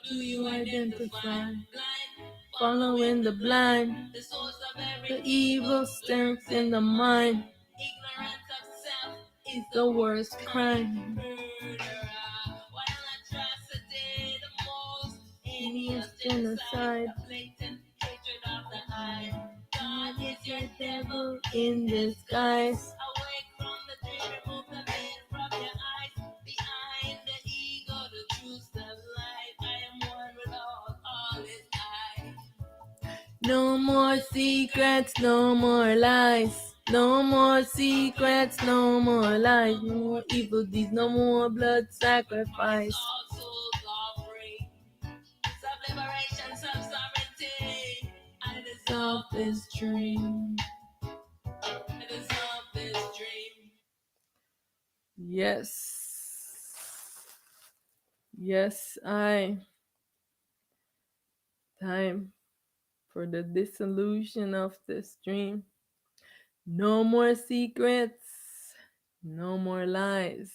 Do you identify? Following the blind, the evil strength in the mind. Ignorance of self is the worst crime. While atrocity the most heinous genocide, blatant hatred of the eye. God is your devil in disguise. Awake from the dream, remove the veil from your eyes. Behind the ego, the truth of life. I am one with all is I. No more secrets, no more lies. No more secrets, no more lies. No more evil deeds, no more blood sacrifice. All souls are free. Self-liberation, self-sovereignty. I dissolve this dream. I dissolve this dream. Yes. Yes, time for the dissolution of this dream. No more secrets, no more lies.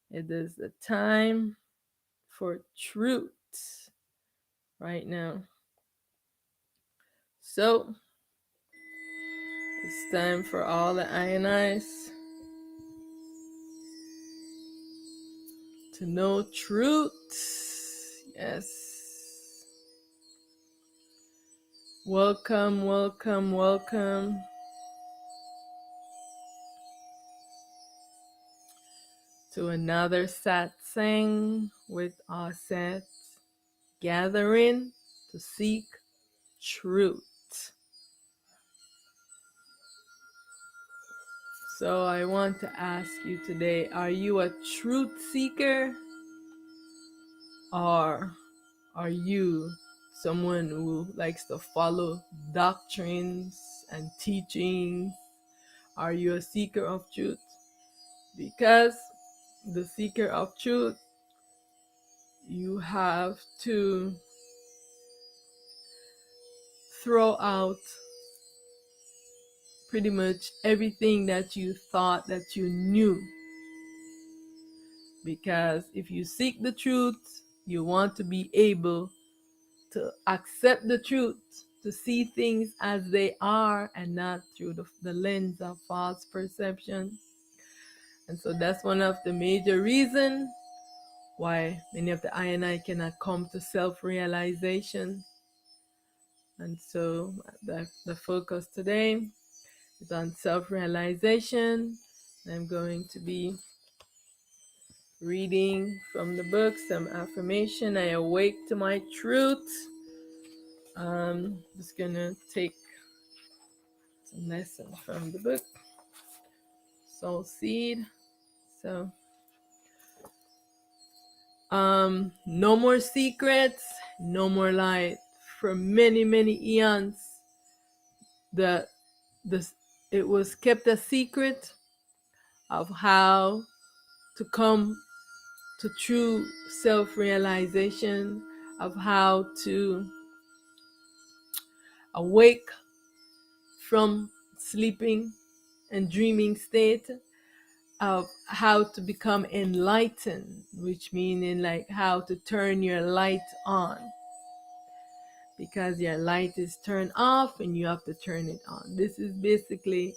It is the time for truth right now. So, it's time for all the ionized to know truth. Yes. Welcome, welcome, welcome to another satsang with Auset, gathering to seek truth. So I want to ask you today, are you a truth seeker, or are you someone who likes to follow doctrines and teachings? Are you a seeker of truth? Because the seeker of truth, you have to throw out pretty much everything that you thought that you knew. Because if you seek the truth, you want to be able to accept the truth, to see things as they are and not through the lens of false perception. And so that's one of the major reasons why many of the I and I cannot come to self-realization. And so the focus today is on self-realization. I'm going to be reading from the book some affirmation. I awake to my truth. Just gonna take some lessons from the book. Soul Seed. So no more secrets, no more light. For many, many eons, it was kept a secret of how to come to true self-realization, of how to awake from sleeping and dreaming state, of how to become enlightened, which meaning like how to turn your light on, because your light is turned off and you have to turn it on. This is basically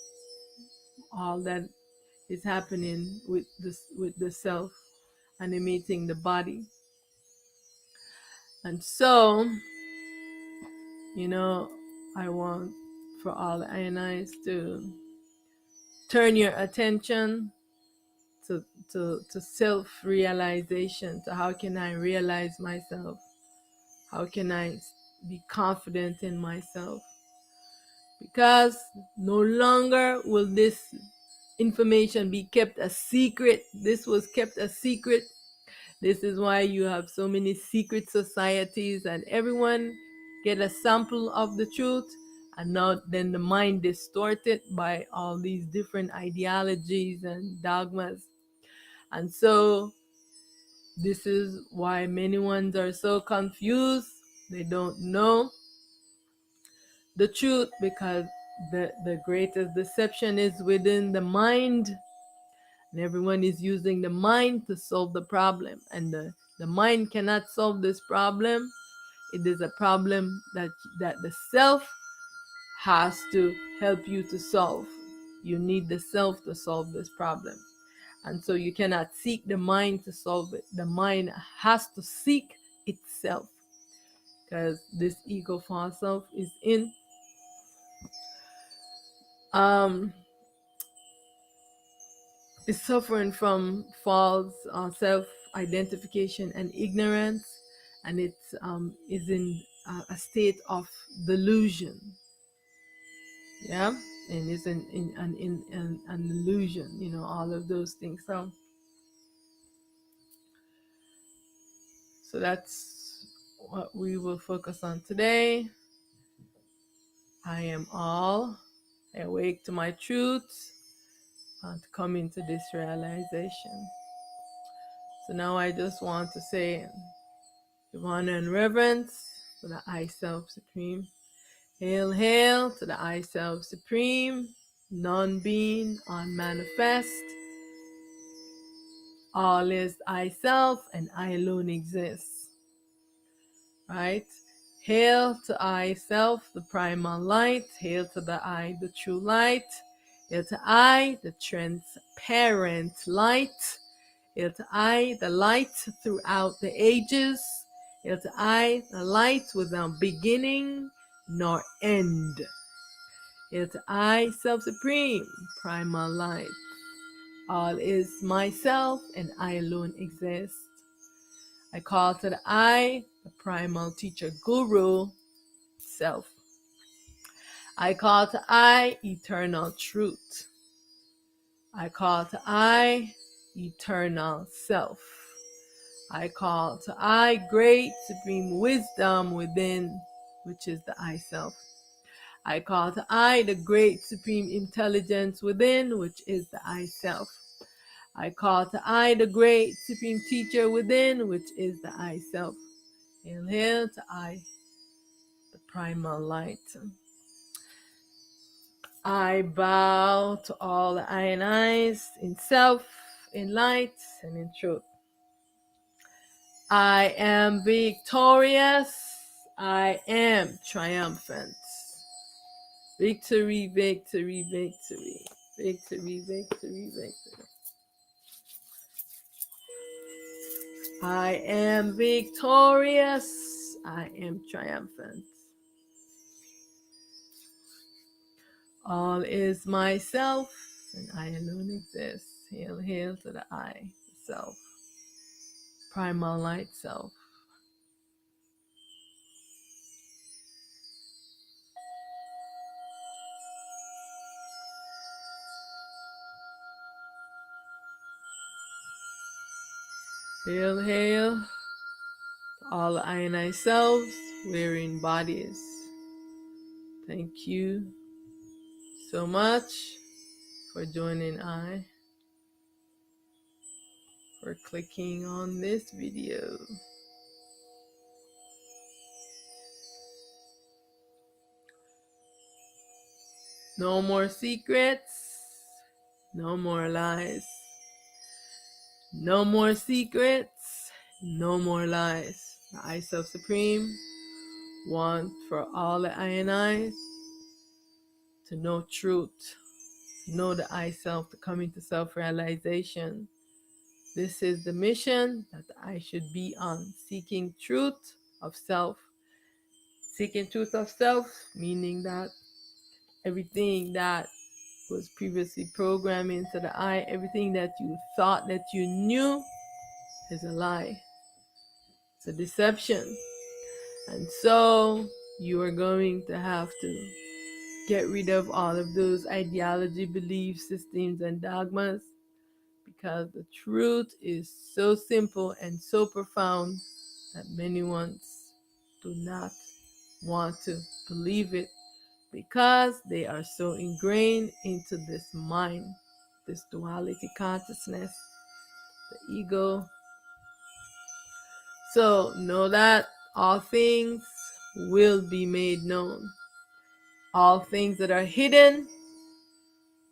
all that is happening with the self animating the body. And so, I want for all the ionized to turn your attention to self-realization, to how can I realize myself? How can I be confident in myself? Because no longer will this information be kept a secret. This was kept a secret. This is why you have so many secret societies, and everyone get a sample of the truth, and now then the mind distorted by all these different ideologies and dogmas. And so this is why many ones are so confused. They don't know the truth, because the greatest deception is within the mind, and everyone is using the mind to solve the problem, and the The mind cannot solve this problem. It is a problem that the self has to help you to solve. You need the self to solve this problem. And so you cannot seek the mind to solve it. The mind has to seek itself, because this ego false self is suffering from false self-identification and ignorance, and it is in a state of delusion. Yeah, and it's in an illusion, all of those things. So that's what we will focus on today. I am all awake to my truth and to come into this realization. So now I just want to say, give honor and reverence to the I Self Supreme. Hail, hail to the I Self Supreme, non-being, unmanifest. All is I Self, and I alone exist. Right? Hail to I Self, the primal light. Hail to the I, the true light. Hail to I, the transparent light. Hail to I, the light throughout the ages. Hail to I, the light without beginning nor end. Hail to I, Self-Supreme, Primal Light. All is myself, and I alone exist. I call to the I, the Primal Teacher Guru, Self. I call to I, Eternal Truth. I call to I, Eternal Self. I call to I, Great Supreme Wisdom within, which is the I Self. I call to I, the Great Supreme Intelligence within, which is the I Self. I call to I, the Great Supreme Teacher within, which is the I Self. Hail, hail to I, the Primal Light. I bow to all the I and I's in self, in light, and in truth. I am victorious. I am triumphant. Victory, victory, victory. Victory, victory, victory. I am victorious. I am triumphant. All is myself, and I alone exist. Hail, hail to the I, the self. Primal light self. Hail, hail to all the I and I selves wearing bodies. Thank you so much for joining I, for clicking on this video. No more secrets, no more lies. No more secrets, no more lies. The I Self Supreme want for all the I and I's to know truth, to know the I Self, to come into self-realization. This is the mission that I should be on, seeking truth of self. Seeking truth of self, meaning that everything that was previously programmed into the I, everything that you thought that you knew is a lie. It's a deception. And so you are going to have to get rid of all of those ideology, belief systems, and dogmas, because the truth is so simple and so profound that many ones do not want to believe it, because they are so ingrained into this mind, this duality consciousness, the ego. So know that all things will be made known. All things that are hidden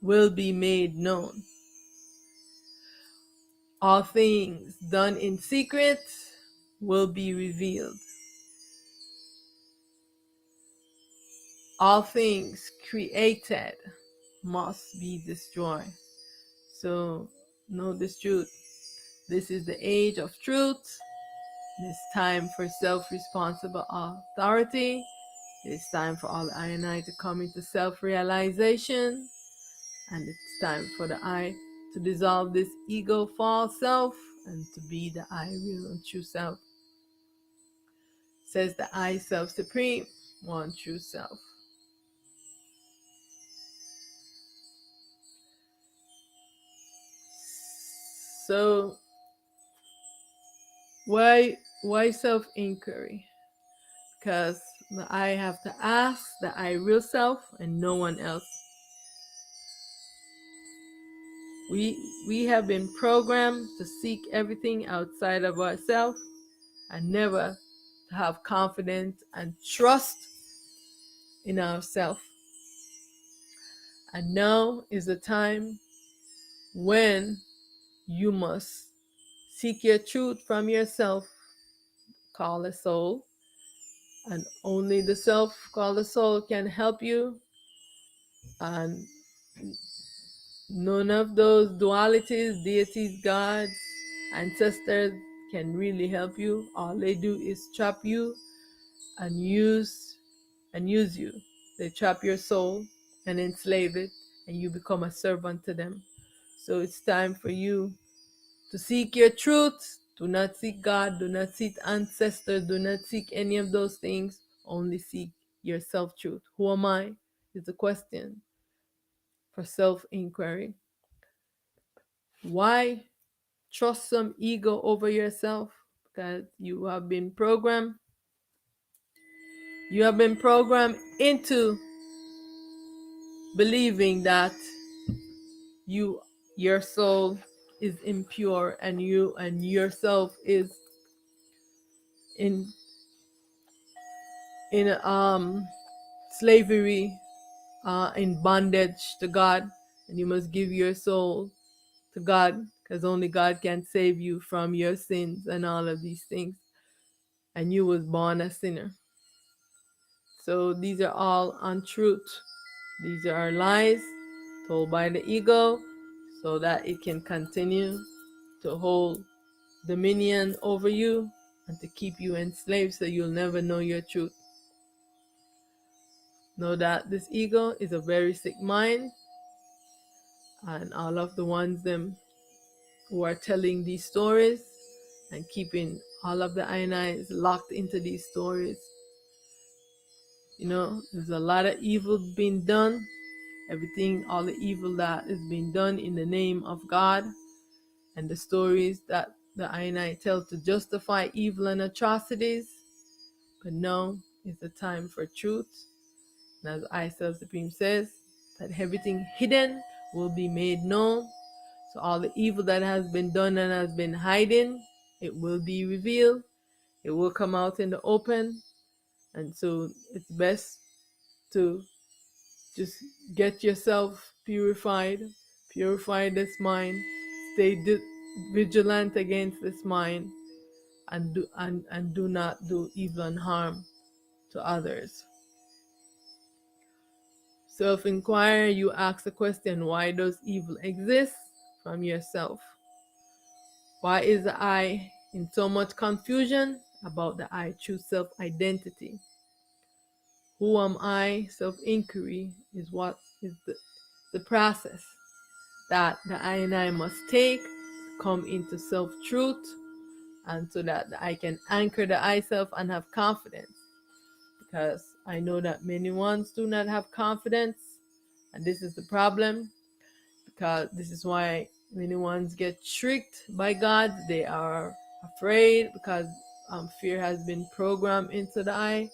will be made known. All things done in secret will be revealed. All things created must be destroyed. So know this truth. This is the age of truth. It's time for self-responsible authority. It's time for all the I and I to come into self-realization. And it's time for the I to dissolve this ego false self and to be the I real and true self. Says the I self supreme, one true self. So why self-inquiry? Because I have to ask the I real self and no one else. We have been programmed to seek everything outside of ourselves and never to have confidence and trust in ourselves. And now is the time when you must seek your truth from yourself, call a soul, and only the self, called the soul, can help you. And none of those dualities, deities, gods, ancestors can really help you. All they do is trap you and use you. They trap your soul and enslave it, and you become a servant to them. So it's time for you to seek your truth. Do not seek God, do not seek ancestors, do not seek any of those things. Only seek your self-truth. Who am I? Is the question for self-inquiry. Why trust some ego over yourself? Because you have been programmed. You have been programmed into believing that your soul is impure and yourself is in slavery, in bondage to God, and you must give your soul to God because only God can save you from your sins and all of these things. And you was born a sinner. So these are all untruth. These are lies told by the ego so that it can continue to hold dominion over you and to keep you enslaved so you'll never know your truth. Know that this ego is a very sick mind, and all of the ones them who are telling these stories and keeping all of the I's locked into these stories. You know, there's a lot of evil being done. Everything, all the evil that is being done in the name of God, and the stories that the I tell to justify evil and atrocities. But now is the time for truth. And as I Self Supreme says, that everything hidden will be made known. So all the evil that has been done and has been hiding, it will be revealed. It will come out in the open. And so it's best to just get yourself purified, purify this mind, stay vigilant against this mind, and do not do evil and harm to others. Self-inquire, you ask the question, why does evil exist, from yourself? Why is the I in so much confusion about the I true self-identity? Who am I? Self-inquiry is what is the process that the I and I must take to come into self-truth, and so that I can anchor the I self and have confidence. Because I know that many ones do not have confidence, and this is the problem, because this is why many ones get tricked by God. They are afraid because fear has been programmed into the I,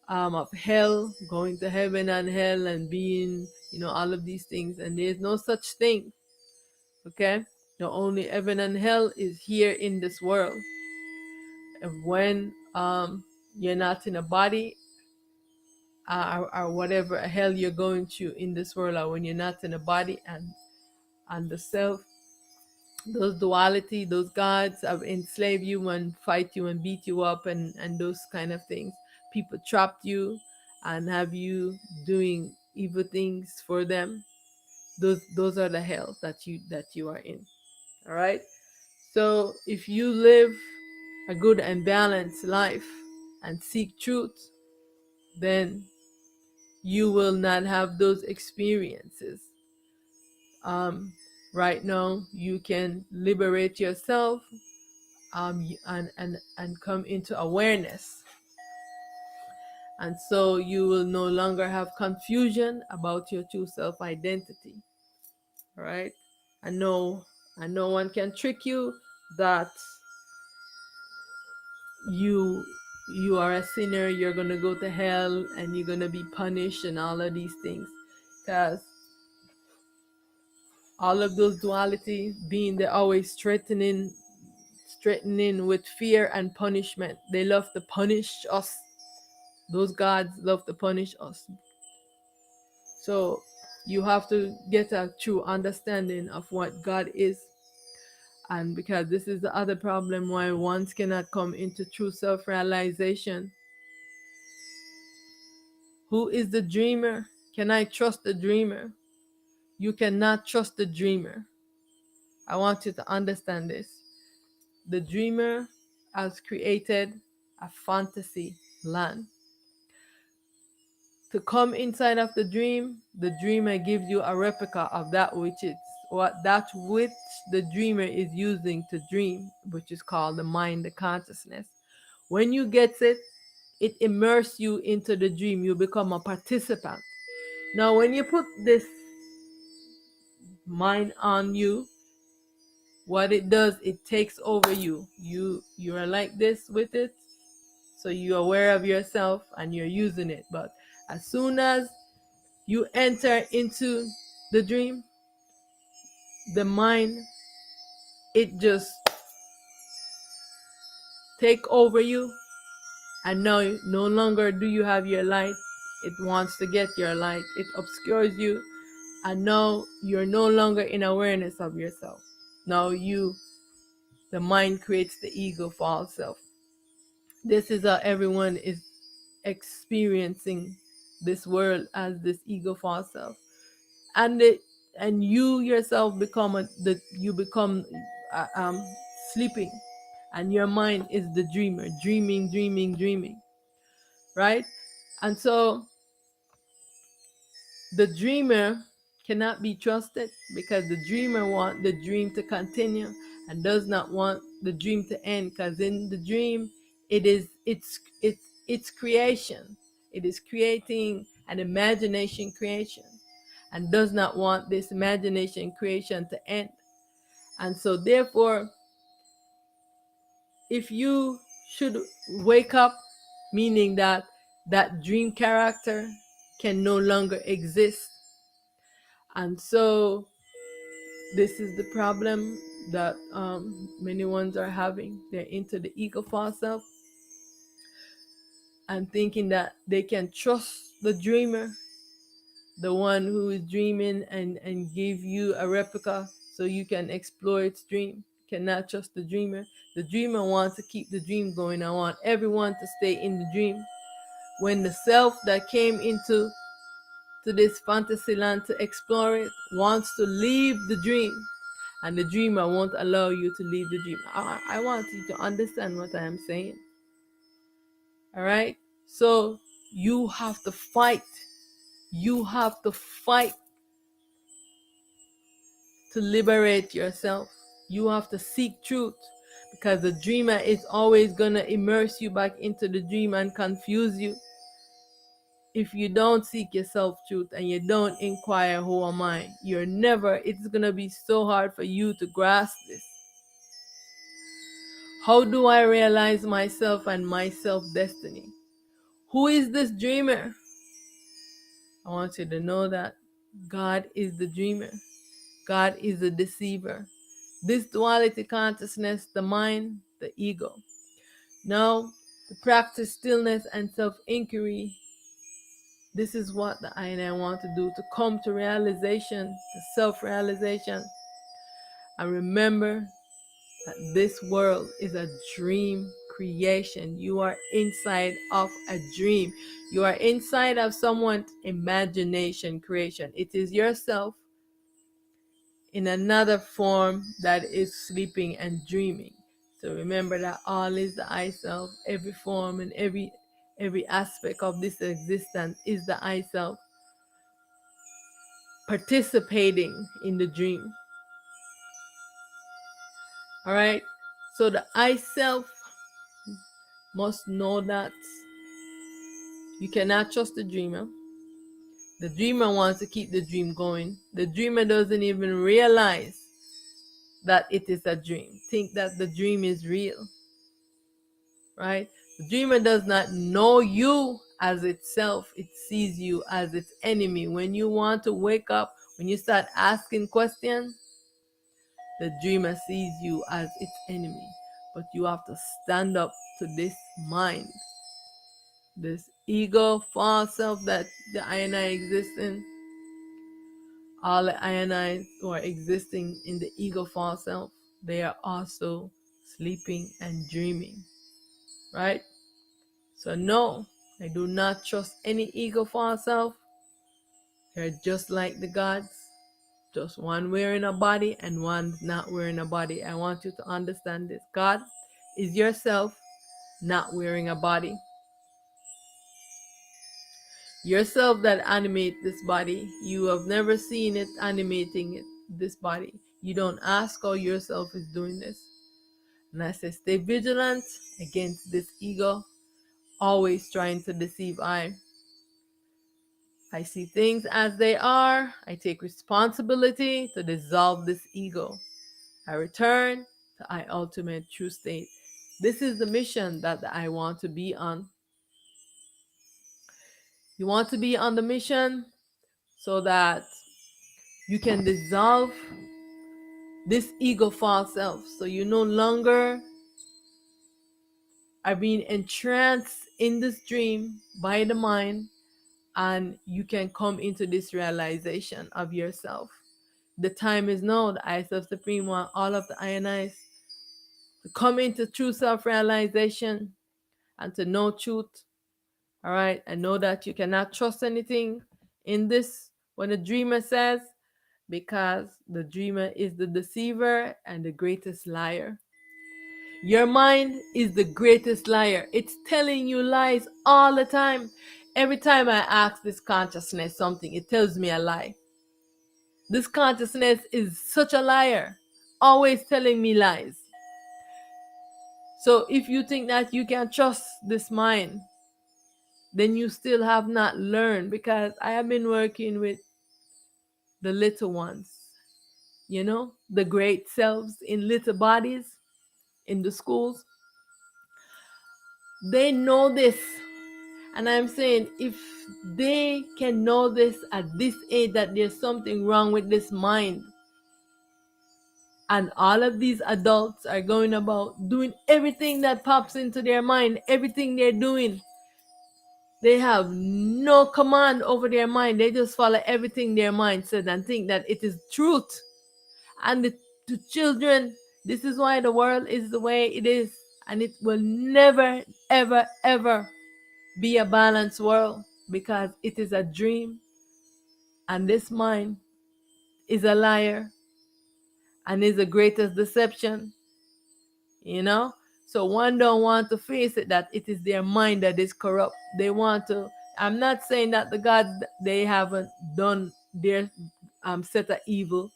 of hell, going to heaven and hell and being, all of these things. And there's no such thing, okay? The only heaven and hell is here in this world. And when you're not in a body, or whatever hell you're going through in this world, or when you're not in a body, and the self Those duality, those gods have enslaved you and fight you and beat you up, and those kind of things. People trapped you and have you doing evil things for them. Those are the hell that you are in. All right. So if you live a good and balanced life and seek truth, then you will not have those experiences. Um, right now, you can liberate yourself, and come into awareness, and so you will no longer have confusion about your true self identity. Right? And no one can trick you that you you are a sinner, you're gonna go to hell, and you're gonna be punished, and all of these things, because all of those duality being, they're always threatening with fear and punishment. They love to punish us. Those gods love to punish us. So you have to get a true understanding of what God is. And because this is the other problem why ones cannot come into true self-realization. Who is the dreamer? Can I trust the dreamer? You cannot trust the dreamer. I want you to understand this. The dreamer has created a fantasy land. To come inside of the dreamer gives you a replica of that which the dreamer is using to dream, which is called the mind, the consciousness. When you get it, it immerses you into the dream. You become a participant. Now, when you put this mind on you, what it does, it takes over you. You are like this with it, so you're aware of yourself and you're using it. But as soon as you enter into the dream, the mind, it just take over you, and now no longer do you have your light. It wants to get your light. It obscures you, and now you're no longer in awareness of yourself. Now the mind creates the ego, false self. This is how everyone is experiencing this world, as this ego, false self. And you yourself become uh, um sleeping, and your mind is the dreamer, dreaming, right? And so the dreamer cannot be trusted, because the dreamer wants the dream to continue and does not want the dream to end, because in the dream it's creation. It is creating an imagination creation, and does not want this imagination creation to end. And so therefore, if you should wake up, meaning that that dream character can no longer exist. And so this is the problem that many ones are having. They're into the ego false self and thinking that they can trust the dreamer, the one who is dreaming, and give you a replica so you can explore its dream. Cannot trust the dreamer. The dreamer wants to keep the dream going. I want everyone to stay in the dream. When the self that came into this fantasy land to explore it wants to leave the dream, and the dreamer won't allow you to leave the dream. I want you to understand what I am saying. All right? So you have to fight. You have to fight to liberate yourself. You have to seek truth, because the dreamer is always going to immerse you back into the dream and confuse you. If you don't seek yourself truth and you don't inquire, who am I, it's going to be so hard for you to grasp this. How do I realize myself and my self-destiny? Who is this dreamer? I want you to know that God is the dreamer. God is the deceiver. This duality consciousness, the mind, the ego. Now, to practice stillness and self-inquiry, this is what I want to do, to come to realization, to self-realization. And remember that this world is a dream creation. You are inside of a dream. You are inside of someone's imagination creation. It is yourself in another form that is sleeping and dreaming. So remember that all is the I self. Every form and every aspect of this existence is the I self participating in the dream. All right. So the I self must know that you cannot trust the dreamer. The dreamer wants to keep the dream going. The dreamer doesn't even realize that it is a dream. Think that the dream is real, right? The dreamer does not know you as itself. It sees you as its enemy. When you want to wake up, when you start asking questions, the dreamer sees you as its enemy. But you have to stand up to this mind, this ego, false self that the I and I exist in. All the I and I who are existing in the ego false self, they are also sleeping and dreaming, right? So no, I do not trust any ego false self. They're just like the gods, just one wearing a body and one not wearing a body. I want you to understand this. God is yourself not wearing a body. Yourself that animate this body. You have never seen it animating this body. You don't ask how yourself is doing this. And I say, stay vigilant against this ego, always trying to deceive I. I see things as they are. I take responsibility to dissolve this ego. I return to I ultimate true state. This is the mission that I want to be on. You want to be on the mission so that you can dissolve this ego false self. So you no longer are being entranced in this dream by the mind, and you can come into this realization of yourself. The time is now. The I Self Supreme want all of the INIs to come into true self-realization and to know truth. All right, and know that you cannot trust anything in this, what the dreamer says, because the dreamer is the deceiver and the greatest liar. Your mind is the greatest liar. It's telling you lies all the time. Every time I ask this consciousness something, it tells me a lie. This consciousness is such a liar, always telling me lies. So if you think that you can trust this mind, then you still have not learned, because I have been working with the little ones, the great selves in little bodies in the schools. They know this. And I'm saying, if they can know this at this age, that there's something wrong with this mind, and all of these adults are going about doing everything that pops into their mind, everything they're doing, they have no command over their mind. They just follow everything their mind says and think that it is truth. And the children, this is why the world is the way it is. And it will never, ever, ever be a balanced world, because it is a dream. And this mind is a liar and is the greatest deception. So one don't want to face it, that it is their mind that is corrupt. They want to. I'm not saying that the gods, they haven't done their set of evil,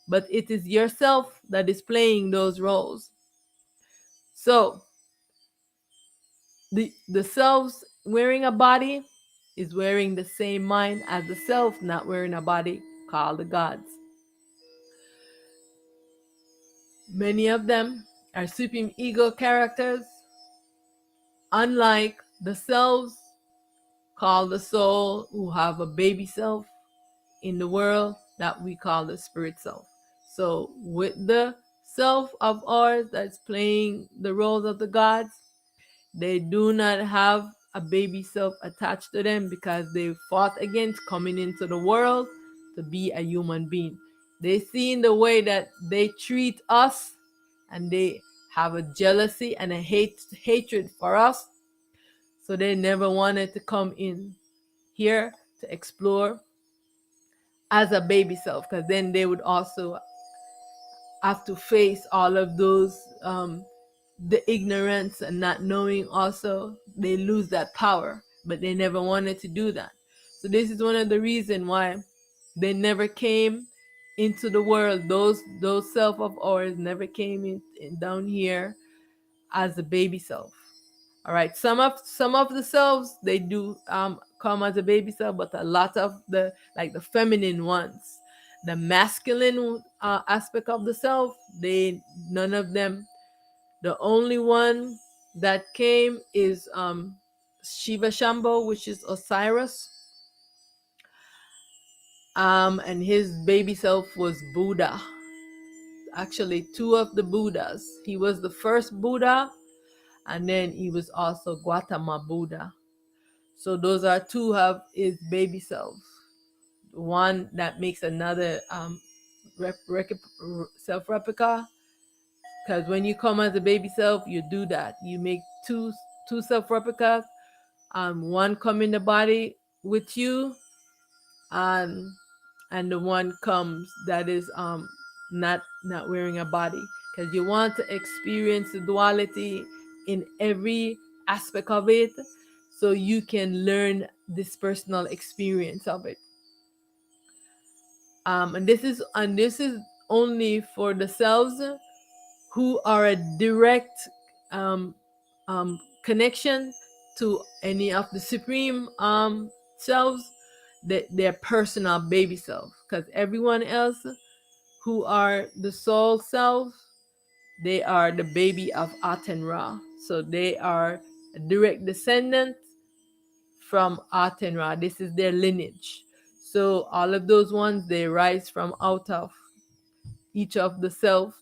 but it is yourself that is playing those roles. So the selves wearing a body is wearing the same mind as the self not wearing a body, called the gods. Many of them are supreme ego characters, unlike the selves called the soul, who have a baby self in the world that we call the spirit self. So with the self of ours that's playing the roles of the gods, they do not have a baby self attached to them, because they fought against coming into the world to be a human being. They see in the way that they treat us, and they have a jealousy and a hatred for us. So they never wanted to come in here to explore as a baby self, because then they would also have to face all of those the ignorance and not knowing. Also, they lose that power, but they never wanted to do that. So this is one of the reasons why they never came into the world. Those self of ours never came in down here as a baby self. All right, some of the selves, they do come as a baby self, but a lot of the, like the feminine ones, the masculine aspect of the self, they none of them. The only one that came is Shiva Shambho, which is Osiris, and his baby self was Buddha. Actually, two of the Buddhas. He was the first Buddha, and then he was also Gautama Buddha. So those are two of his baby selves. One that makes another self replica. Because when you come as a baby self, you do that. You make two self replicas. One come in the body with you, and the one comes that is not wearing a body, because you want to experience the duality in every aspect of it, so you can learn this personal experience of it. And this is only for the selves who are a direct um, connection to any of the supreme selves, their personal baby self. Because everyone else who are the soul self, they are the baby of Aten Ra. So they are a direct descendant from Aten Ra. This is their lineage. So all of those ones, they rise from out of each of the self,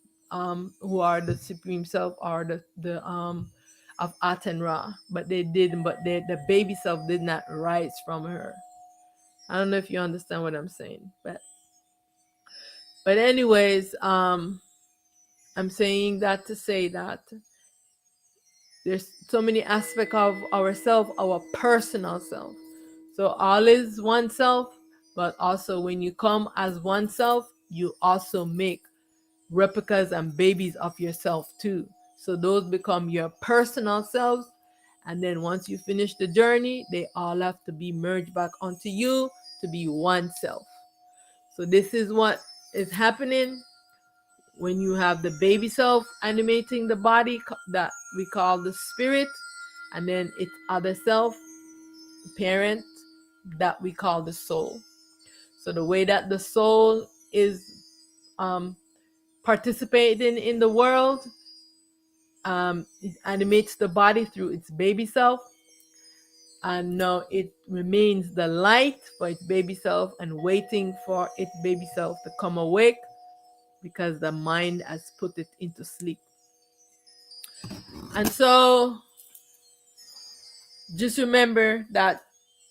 who are the supreme self, or the of Aten Ra. But the baby self did not rise from her. I don't know if you understand what I'm saying, but anyways, I'm saying that to say that there's so many aspects of ourself, our personal self. So all is oneself, but also when you come as oneself, you also make replicas and babies of yourself too. So those become your personal selves. And then once you finish the journey, they all have to be merged back onto you to be one self. So this is what is happening when you have the baby self animating the body that we call the spirit, and then its other self, parent, that we call the soul. So the way that the soul is participating in the world, it animates the body through its baby self, and now it remains the light for its baby self and waiting for its baby self to come awake, because the mind has put it into sleep. And so just remember that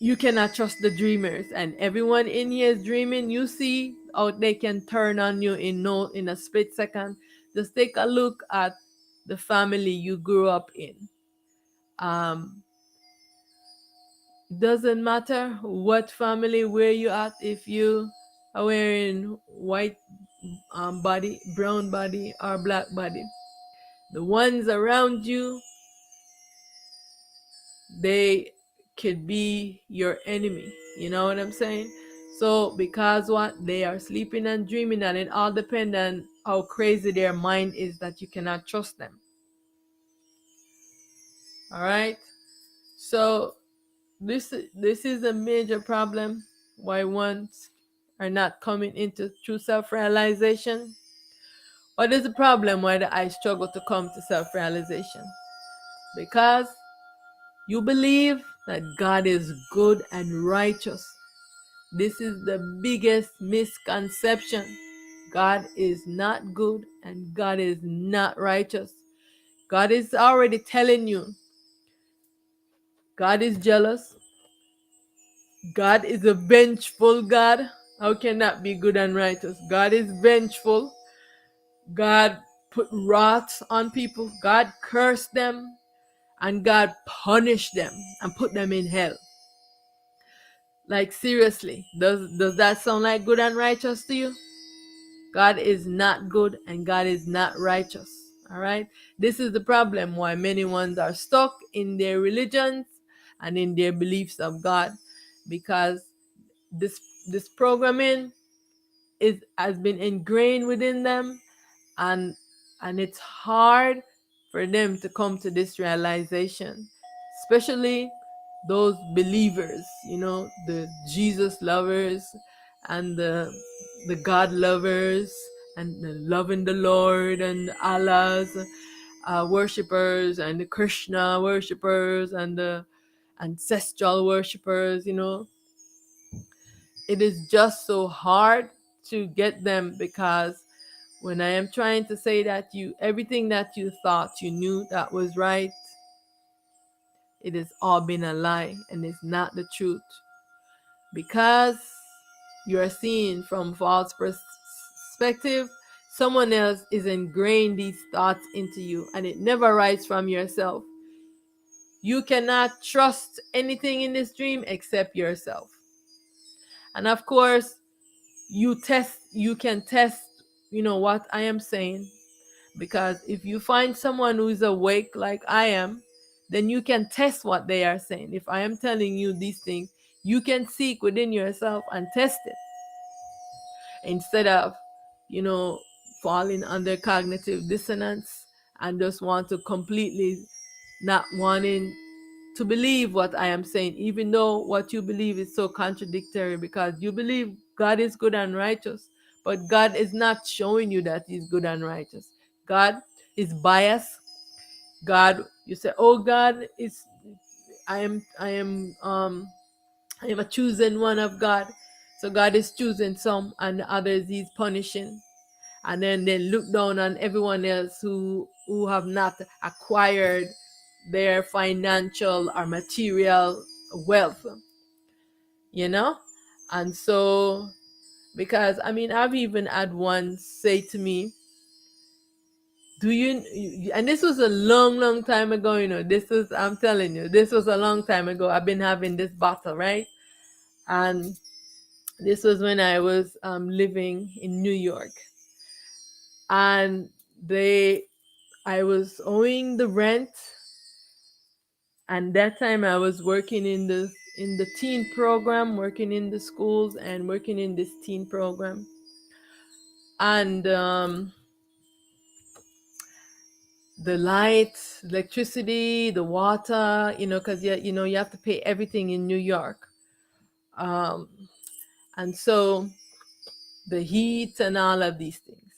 you cannot trust the dreamers, and everyone in here is dreaming. You see how they can turn on you in a split second. Just take a look at the family you grew up in. um doesn't matter what family, where you at, if you are wearing white body, brown body, or black body, the ones around you, they could be your enemy. You know what I'm saying? So because what, they are sleeping and dreaming, and it all depends on how crazy their mind is, that you cannot trust them. All right. So this is a major problem, why ones are not coming into true self-realization. What is the problem why I struggle to come to self-realization? Because you believe that God is good and righteous. This is the biggest misconception. God is not good and God is not righteous. God is already telling you, God is jealous. God is a vengeful God. How can that be good and righteous? God is vengeful. God put wrath on people. God cursed them, and God punished them and put them in hell. Like, seriously, does that sound like good and righteous to you? God is not good and God is not righteous. All right? This is the problem why many ones are stuck in their religions and in their beliefs of God, because this this programming is has been ingrained within them, and it's hard for them to come to this realization, especially those believers, the Jesus lovers and the God lovers and the loving the Lord and Allah's worshippers and the Krishna worshippers and the ancestral worshippers. It is just so hard to get them, because when I am trying to say that everything that you thought you knew that was right, it has all been a lie and it's not the truth. Because you are seeing from false perspective, someone else is ingrained these thoughts into you, and it never rises from yourself. You cannot trust anything in this dream except yourself. And of course, you can test, what I am saying. Because if you find someone who is awake like I am, then you can test what they are saying. If I am telling you these things, you can seek within yourself and test it, instead of, you know, falling under cognitive dissonance and just want to completely not wanting to believe what I am saying, even though what you believe is so contradictory, because you believe God is good and righteous, but God is not showing you that He's good and righteous. God is biased. God, you say, oh, God is, I am a chosen one of God. So God is choosing some and the others He's punishing. And then they look down on everyone else who have not acquired their financial or material wealth, you know? And so, because I've even had one say to me, do you, and this was a long time ago, I'm telling you, this was a long time ago. I've been having this battle, right? And this was when I was living in New York. And I was owing the rent, and that time I was working in the teen program, working in the schools and working in this teen program. And the light, electricity, the water, because you have to pay everything in New York. And so the heat and all of these things,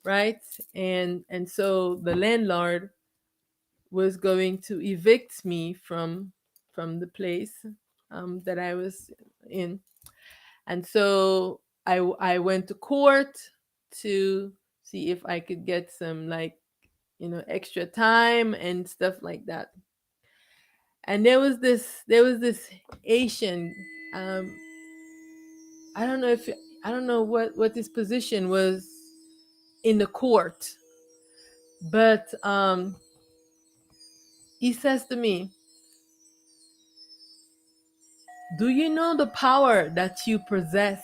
right? And so the landlord was going to evict me from the place that I was in. And so I went to court to see if I could get some, like, extra time and stuff like that. And there was this Asian, um I don't know what his position was in the court, but he says to me, do you know the power that you possess?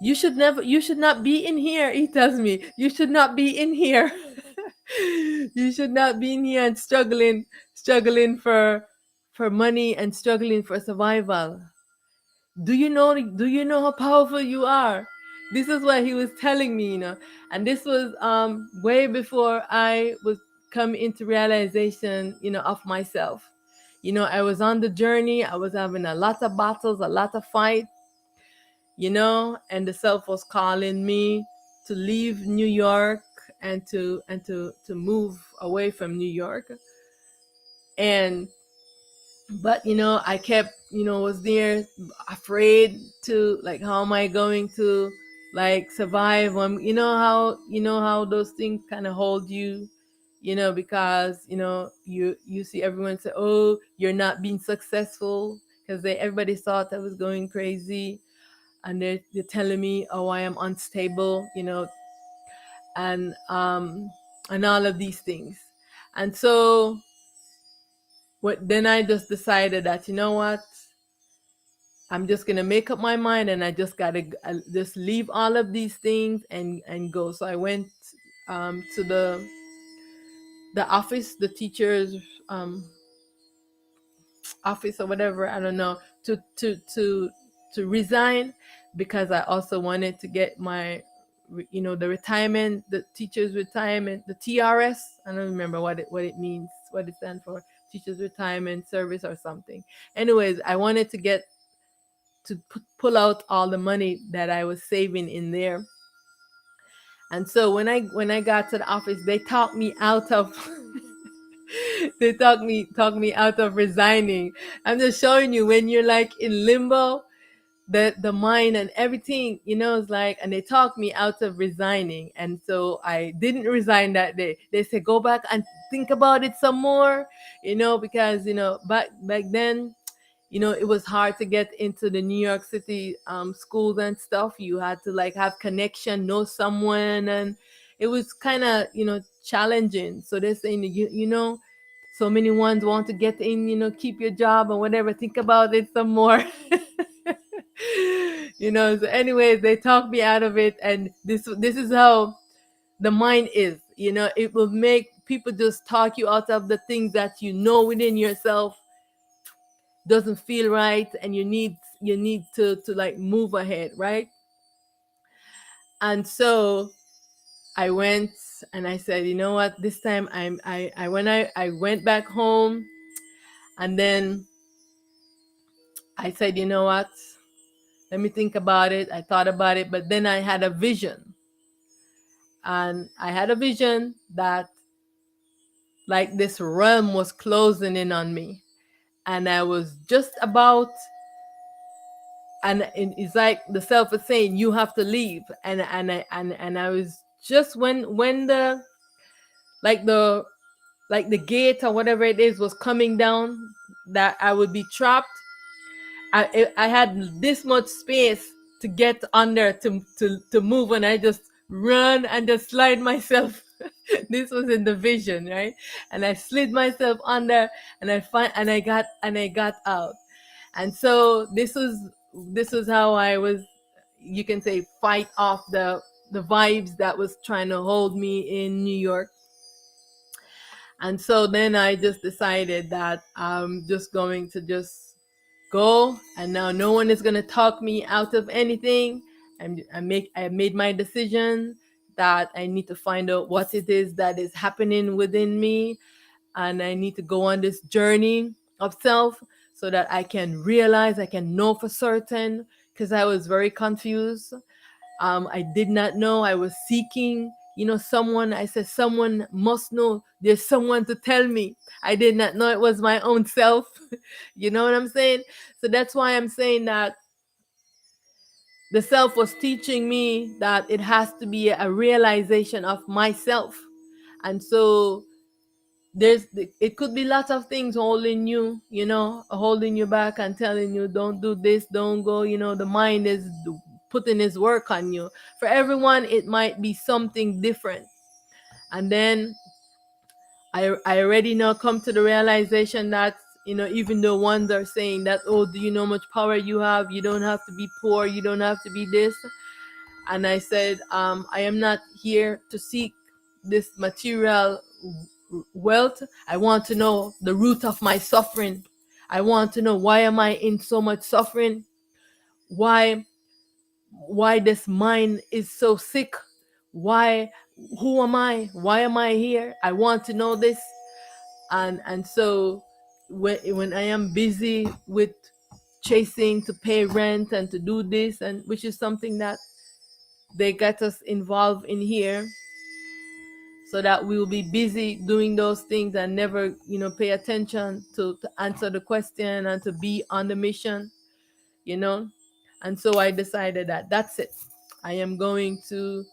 You should not be in here. He tells me, you should not be in here. You should not be in here and struggling for money and struggling for survival. Do you know how powerful you are? This is what he was telling me, and this was way before I was come into realization, of myself. I was on the journey. I was having a lot of battles, a lot of fight, and the self was calling me to leave New York and to move away from New York. And but I kept, was there afraid to, like, how am I going to, like, survive when, how those things kind of hold you, because you see everyone say, oh, you're not being successful, because everybody thought I was going crazy. and they're telling me, oh, I am unstable, and all of these things. And so then I just decided that, you know what, I'm just gonna make up my mind, and I just gotta just leave all of these things and go. So I went to the office, the teacher's office or whatever, I don't know, to resign, because I also wanted to get my, the retirement, the teachers retirement, the TRS. I don't remember what it means, what it stands for, teachers retirement service or something. Anyways, I wanted to get to pull out all the money that I was saving in there. And so when I got to the office, they talked me out of they talked me out of resigning. I'm just showing you, when you're like in limbo, the mind and everything, is like, and they talked me out of resigning. And so I didn't resign that day. They said, go back and think about it some more, because back then, it was hard to get into the New York City schools and stuff. You had to like have connection, know someone, and it was kind of challenging. So they're saying, so many ones want to get in, keep your job or whatever. Think about it some more. So anyways, they talked me out of it, and this is how the mind is. It will make people just talk you out of the things that within yourself doesn't feel right, and you need to like move ahead, right? And so I went and I said, you know what, this time I went back home, and then I said, you know what, let me think about it. I thought about it, but then I had a vision. And I had a vision that like this realm was closing in on me. And I was just about, and it's like the self is saying, you have to leave. And I was just when the gate or whatever it is was coming down, that I would be trapped. I had this much space to get under to move, and I just run and just slide myself. This was in the vision, right? And I slid myself under, and I got out. And so this was how I was, you can say, fight off the vibes that was trying to hold me in New York. And so then I just decided that I'm just going to just go, and now no one is going to talk me out of anything. I made my decision that I need to find out what it is that is happening within me, and I need to go on this journey of self so that I can realize, I can know for certain, because I was very confused. I did not know. I was seeking, someone. I said, someone must know. There's someone to tell me. I did not know it was my own self. You know what I'm saying? So that's why I'm saying that the self was teaching me that it has to be a realization of myself. And so it could be lots of things holding you, holding you back and telling you, don't do this, don't go. The mind is putting its work on you. For everyone, it might be something different. And then I already now come to the realization that, even though ones are saying that, oh, do you know how much power you have? You don't have to be poor. You don't have to be this. And I said, I am not here to seek this material wealth. I want to know the root of my suffering. I want to know, why am I in so much suffering? Why this mind is so sick? Who am I? Why am I here? I want to know this. And so when I am busy with chasing to pay rent and to do this, and which is something that they got us involved in here, so that we will be busy doing those things and never, pay attention to answer the question and to be on the mission, And so I decided that that's it. I am going to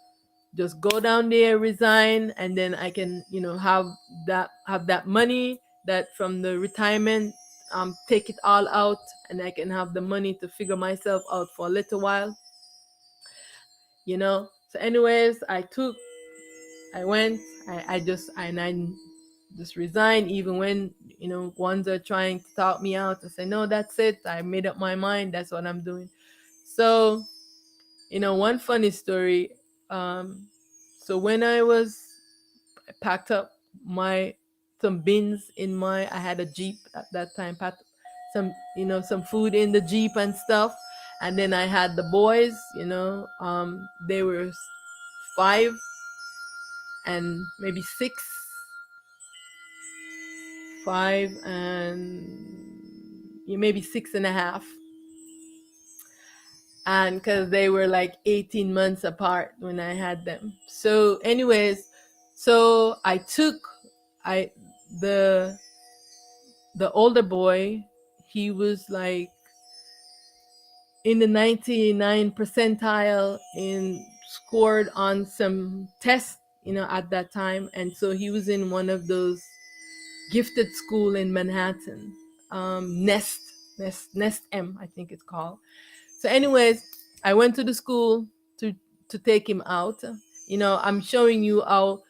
just go down there, resign, and then I can, have that money that from the retirement, take it all out, and I can have the money to figure myself out for a little while. you know. So anyways, I went, I just resigned, even when, ones are trying to talk me out. I say, no, that's it. I made up my mind. That's what I'm doing. So, one funny story. Um, so when I packed up my some bins in my, I had a Jeep at that time, packed some food in the Jeep and stuff. And then I had the boys, they were five and maybe six, five and maybe six and a half, and because they were like 18 months apart when I had them. So anyways, so I took I the the older boy, he was like in the 99 percentile in scored on some tests, at that time. And so he was in one of those gifted school in Manhattan, Nest M, I think it's called. So, anyways, I went to the school to to take him out. I'm showing you how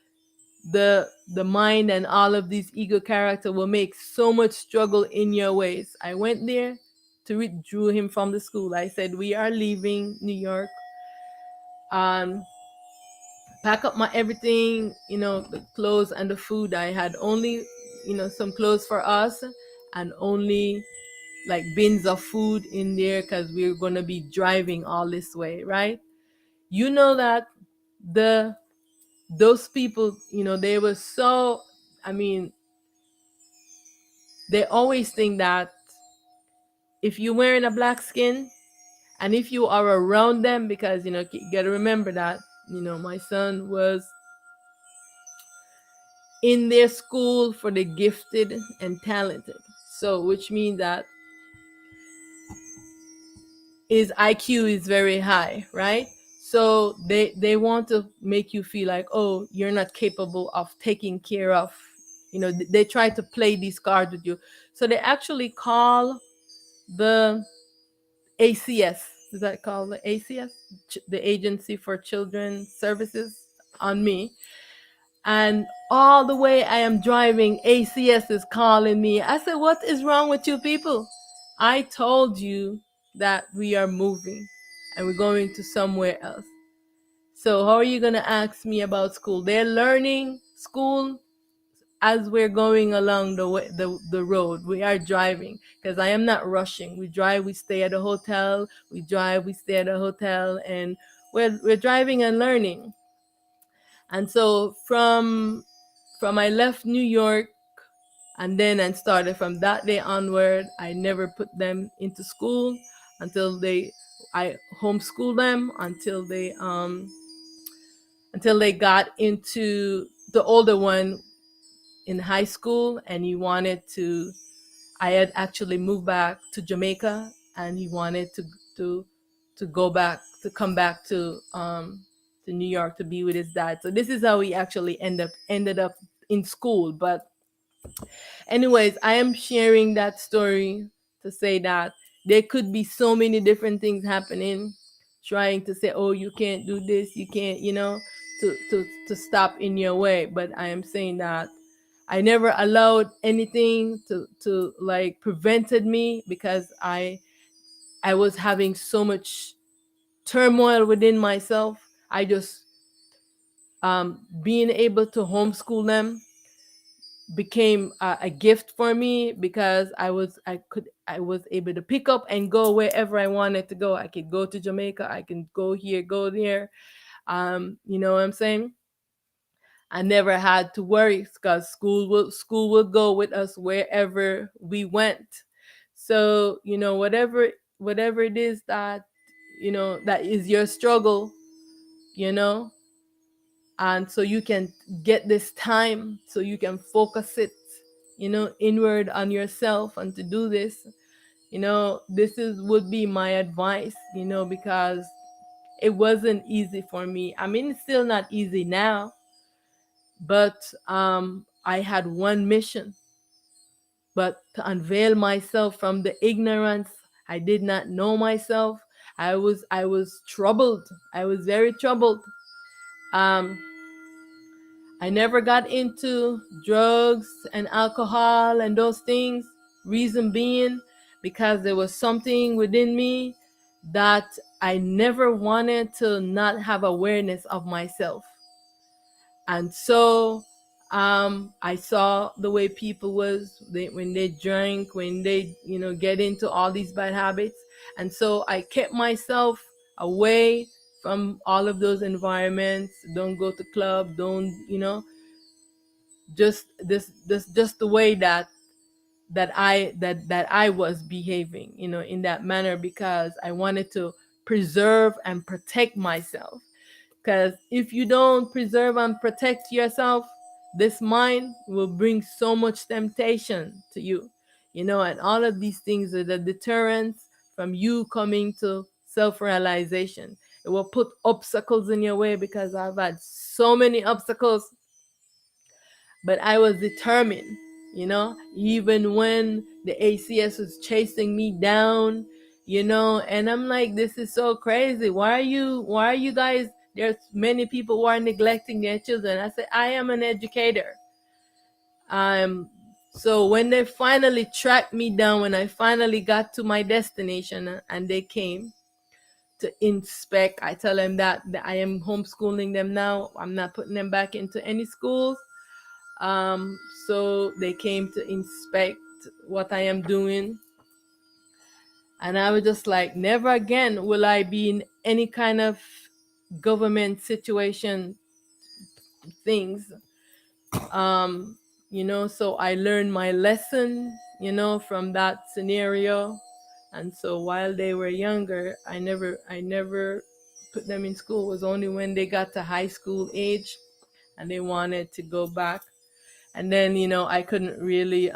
the mind and all of these ego character will make so much struggle in your ways. I went there to withdraw him from the school. I said, we are leaving New York. Um, pack up my everything, the clothes and the food. I had only, some clothes for us, and only like bins of food in there because we are going to be driving all this way, right? You know that the those people, they were so, I mean, they always think that if you're wearing a black skin, and if you are around them, because you gotta remember that my son was in their school for the gifted and talented. So, which means that his IQ is very high, right? So they want to make you feel like, oh, you're not capable of taking care of, they try to play these cards with you. So they actually call the ACS, is that called the ACS, the Agency for Children Services, on me. And all the way I am driving, ACS is calling me. I said, what is wrong with you people? I told you that we are moving and we're going to somewhere else. So how are you going to ask me about school? They're learning school as we're going along the road. We are driving because I am not rushing. We drive, we stay at a hotel, we drive, we stay at a hotel, and we're driving and learning. And so from I left New York, and then and started from that day onward, I never put them into school until I homeschooled them until they got into the older one in high school, and he wanted to. I had actually moved back to Jamaica, and he wanted to go back, to come back to New York to be with his dad. So this is how he actually ended up in school. But anyways, I am sharing that story to say that there could be so many different things happening, trying to say, oh, you can't do this, you can't, to stop in your way. But I am saying that I never allowed anything to like prevented me, because I was having so much turmoil within myself. I just being able to homeschool them became a gift for me, because I was able to pick up and go wherever I wanted to go. I could go to Jamaica, I can go here, go there. You know what I'm saying? I never had to worry, because school would go with us wherever we went. So whatever it is that that is your struggle, you know and so you can get this time, so you can focus it, inward on yourself, and to do this. This is would be my advice, because it wasn't easy for me. I mean, it's still not easy now, but I had one mission, but to unveil myself from the ignorance. I did not know myself. I was troubled. I was very troubled. um I never got into drugs and alcohol and those things. Reason being, because there was something within me that I never wanted to not have awareness of myself. And so I saw the way people when they drank, when they get into all these bad habits. And so I kept myself away from all of those environments. Don't go to club, don't just the way that I was behaving, in that manner, because I wanted to preserve and protect myself. Because if you don't preserve and protect yourself, this mind will bring so much temptation to you, and all of these things are the deterrence from you coming to self-realization. It will put obstacles in your way, because I've had so many obstacles, but I was determined, even when the ACS was chasing me down, and I'm like, this is so crazy. Why are you guys, there's many people who are neglecting their children. I said, I am an educator. So when they finally tracked me down, when I finally got to my destination and they came to inspect, I tell them that I am homeschooling them now. I'm not putting them back into any schools. So they came to inspect what I am doing. And I was just like, never again will I be in any kind of government situation things. So I learned my lesson, from that scenario. And so while they were younger, I never put them in school. It was only when they got to high school age and they wanted to go back. And then I couldn't really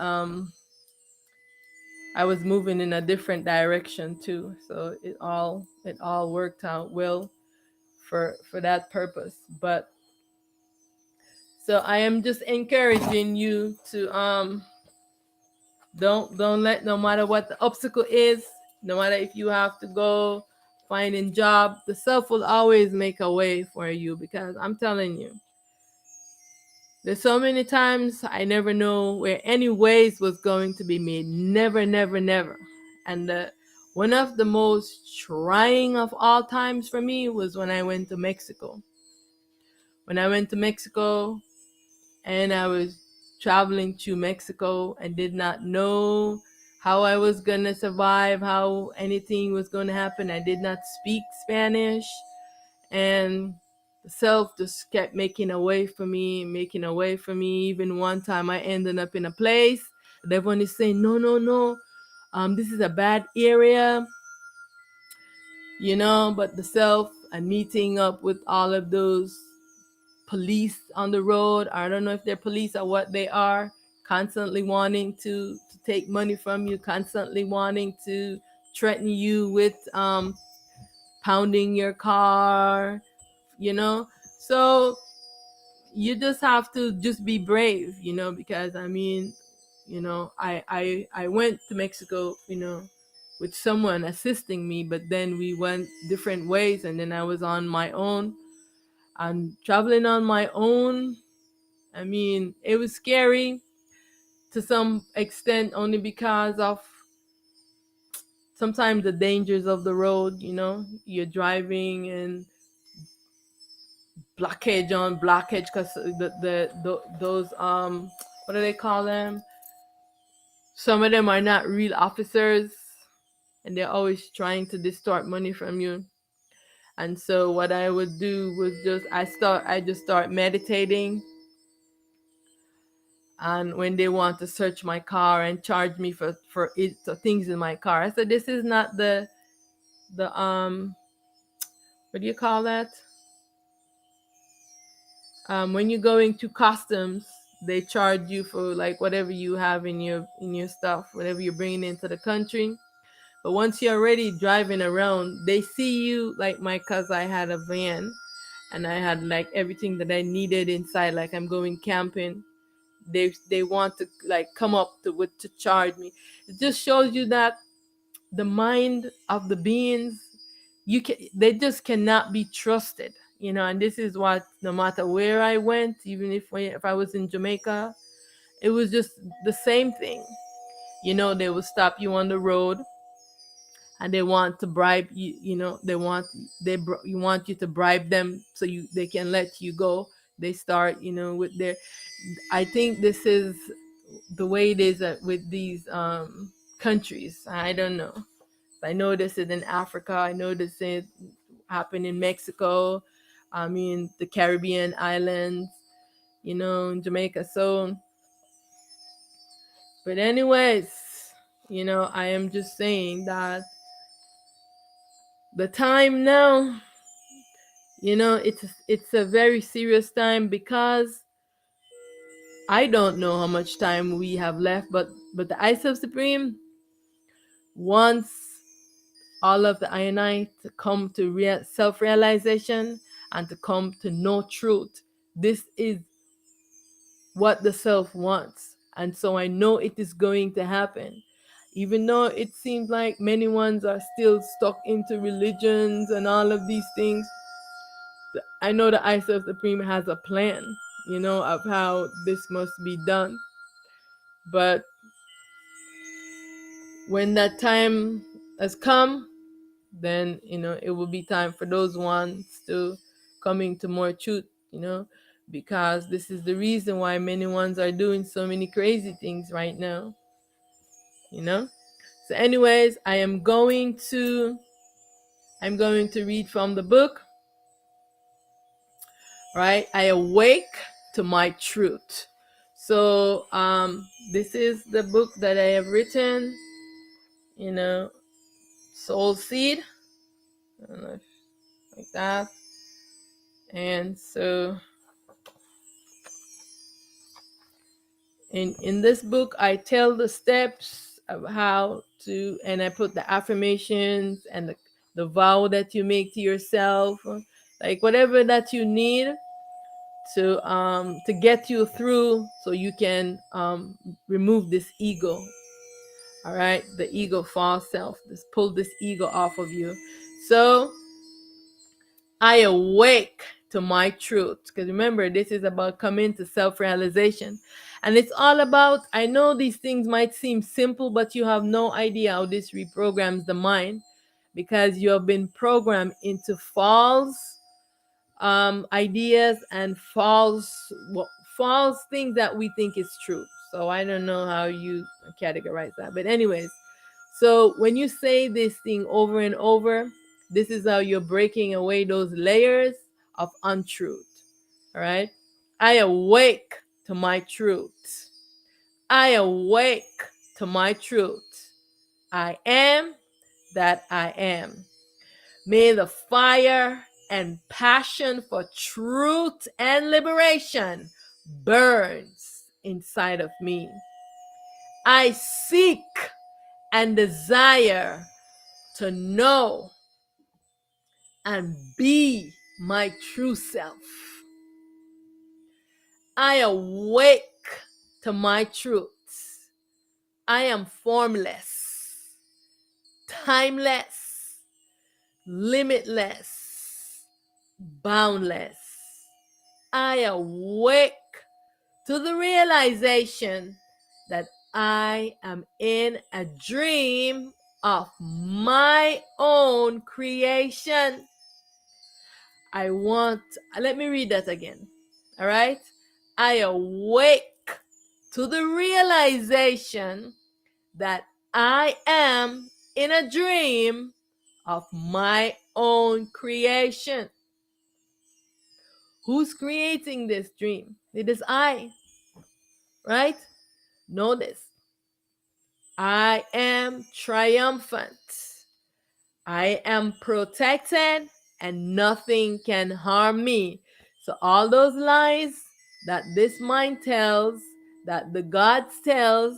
I was moving in a different direction too, so it all worked out well for that purpose. But so I am just encouraging you to don't let, no matter what the obstacle is, no matter if you have to go finding job, the self will always make a way for you. Because I'm telling you, there's so many times I never know where any ways was going to be made. Never, never, never. And one of the most trying of all times for me was when I went to Mexico. When I went to Mexico and I was traveling to Mexico and did not know how I was going to survive, how anything was going to happen. I did not speak Spanish. And the self just kept making a way for me, making a way for me. Even one time I ended up in a place that everyone is saying, no, no, no, this is a bad area, but the self and meeting up with all of those police on the road. I don't know if they're police or what they are, constantly wanting to take money from you, constantly wanting to threaten you with pounding your car, so you just have to just be brave, because I mean, I went to Mexico, with someone assisting me, but then we went different ways, and then I was on my own and traveling on my own. I mean, it was scary to some extent, only because of sometimes the dangers of the road. You're driving and blockage on blockage, because those what do they call them, some of them are not real officers, and they're always trying to distort money from you. And so what I would do was I just start meditating. And when they want to search my car and charge me for things in my car, I said, this is not the what do you call that, when you're going to customs, they charge you for like whatever you have in your stuff, whatever you're bringing into the country. But once you're already driving around, they see you. Like my cousin, I had a van, and I had like everything that I needed inside. Like I'm going camping. They want to like come up to charge me. It just shows you that the mind of the beings they just cannot be trusted, and this is what, no matter where I went, even if I was in Jamaica, it was just the same thing. They will stop you on the road, and they want to bribe you. You want you to bribe them so they can let you go. They start, with their. I think this is the way it is with these countries. I don't know. I know this is in Africa. I know this is happened in Mexico. I mean, the Caribbean islands, in Jamaica. So, but anyways, I am just saying that the time now, it's a very serious time, because I don't know how much time we have left, but the ISO Supreme wants all of the I to come to self-realization and to come to know truth. This is what the self wants. And so I know it is going to happen. Even though it seems like many ones are still stuck into religions and all of these things, I know the ISO Supreme has a plan, of how this must be done. But when that time has come, then it will be time for those ones to coming to more truth, because this is the reason why many ones are doing so many crazy things right now. So anyways, I'm going to read from the book, right? I awake to my truth. So this is the book that I have written, Soul Seed. I don't know if, like that. And so in this book, I tell the steps of how to, and I put the affirmations and the vow that you make to yourself, like whatever that you need to get you through, so you can remove this ego. All right, the ego, false self. Just pull this ego off of you. So I awake to my truth. Because remember, this is about coming to self-realization. And it's all about, I know these things might seem simple, but you have no idea how this reprograms the mind, because you have been programmed into false ideas and false things that we think is true. So I don't know how you categorize that. But anyways, so when you say this thing over and over, this is how you're breaking away those layers of untruth. All right. I awake to my truth. I awake to my truth. I am that I am. May the fire and passion for truth and liberation burns inside of me. I seek and desire to know and be my true self. I awake to my truth. I am formless, timeless, limitless, boundless. I awake to the realization that I am in a dream of my own creation. Let me read that again. All right? I awake to the realization that I am in a dream of my own creation. Who's creating this dream? It is I, right? Know this. I am triumphant. I am protected, and nothing can harm me. So all those lies that this mind tells, that the gods tells,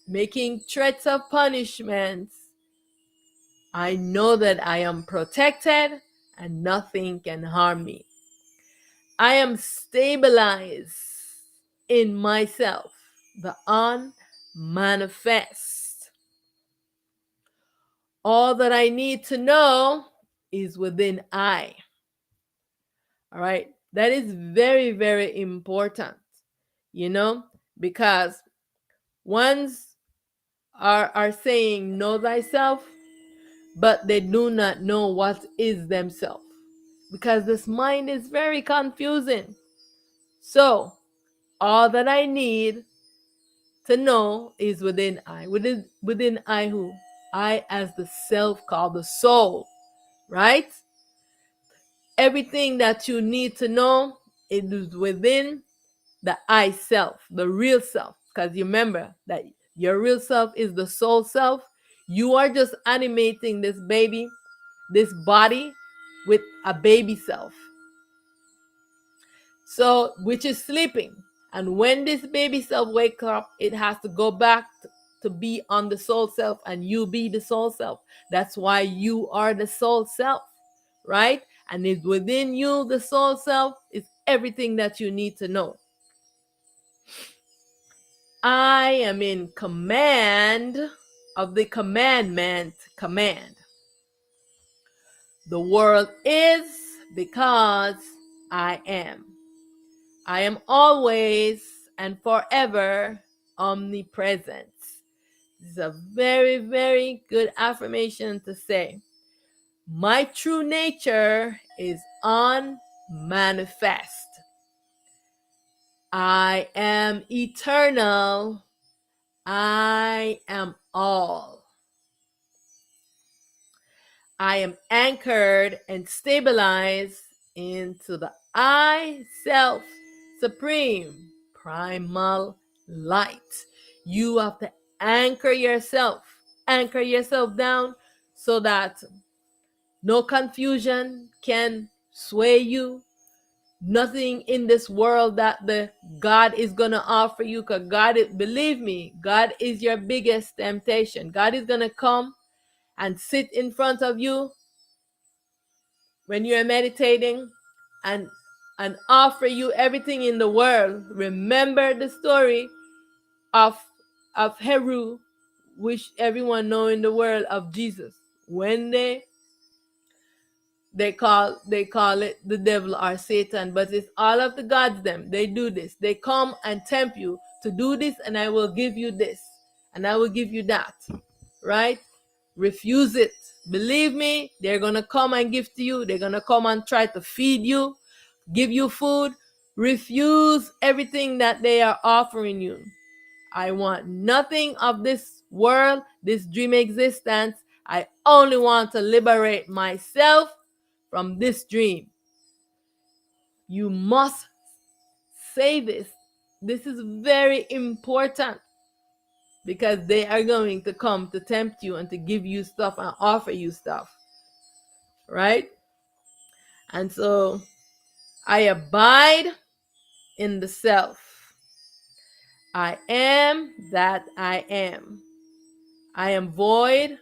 making threats of punishments, I know that I am protected and nothing can harm me. I am stabilized in myself, the unmanifest. All that I need to know is within I. All right. That is very, very important, you know, because ones are saying, know thyself, but they do not know what is themselves, because this mind is very confusing. So, all that I need to know is within I. Within I who? I as the self called the soul, right? Everything that you need to know, it is within the I self, the real self. Because you remember that your real self is the soul self. You are just animating this baby, this body, with a baby self. So, which is sleeping. And when this baby self wakes up, it has to go back to be on the soul self, and you be the soul self. That's why you are the soul self, right? And it's within you, the soul self, is everything that you need to know. I am in command of the commandment command. The world is because I am. I am always and forever omnipresent. This is a very, very good affirmation to say. My true nature is unmanifest. I am eternal. I am all. I am anchored and stabilized into the I self supreme primal light. You have to anchor yourself down so that no confusion can sway you. Nothing in this world that the God is gonna offer you, because believe me, God is your biggest temptation. God is gonna come and sit in front of you when you're meditating and offer you everything in the world. Remember the story of Heru, which everyone know in the world, of Jesus. When they call it the devil or Satan, but it's all of the gods them. They do this. They come and tempt you to do this, and I will give you this, and I will give you that. Right? Refuse it. Believe me, they're gonna come and give to you. They're gonna come and try to feed you, give you food. Refuse everything that they are offering you. I want nothing of this world, this dream existence. I only want to liberate myself from this dream. You must say this. This is very important, because they are going to come to tempt you and to give you stuff and offer you stuff, right? And so I abide in the self. I am that I am. I am void,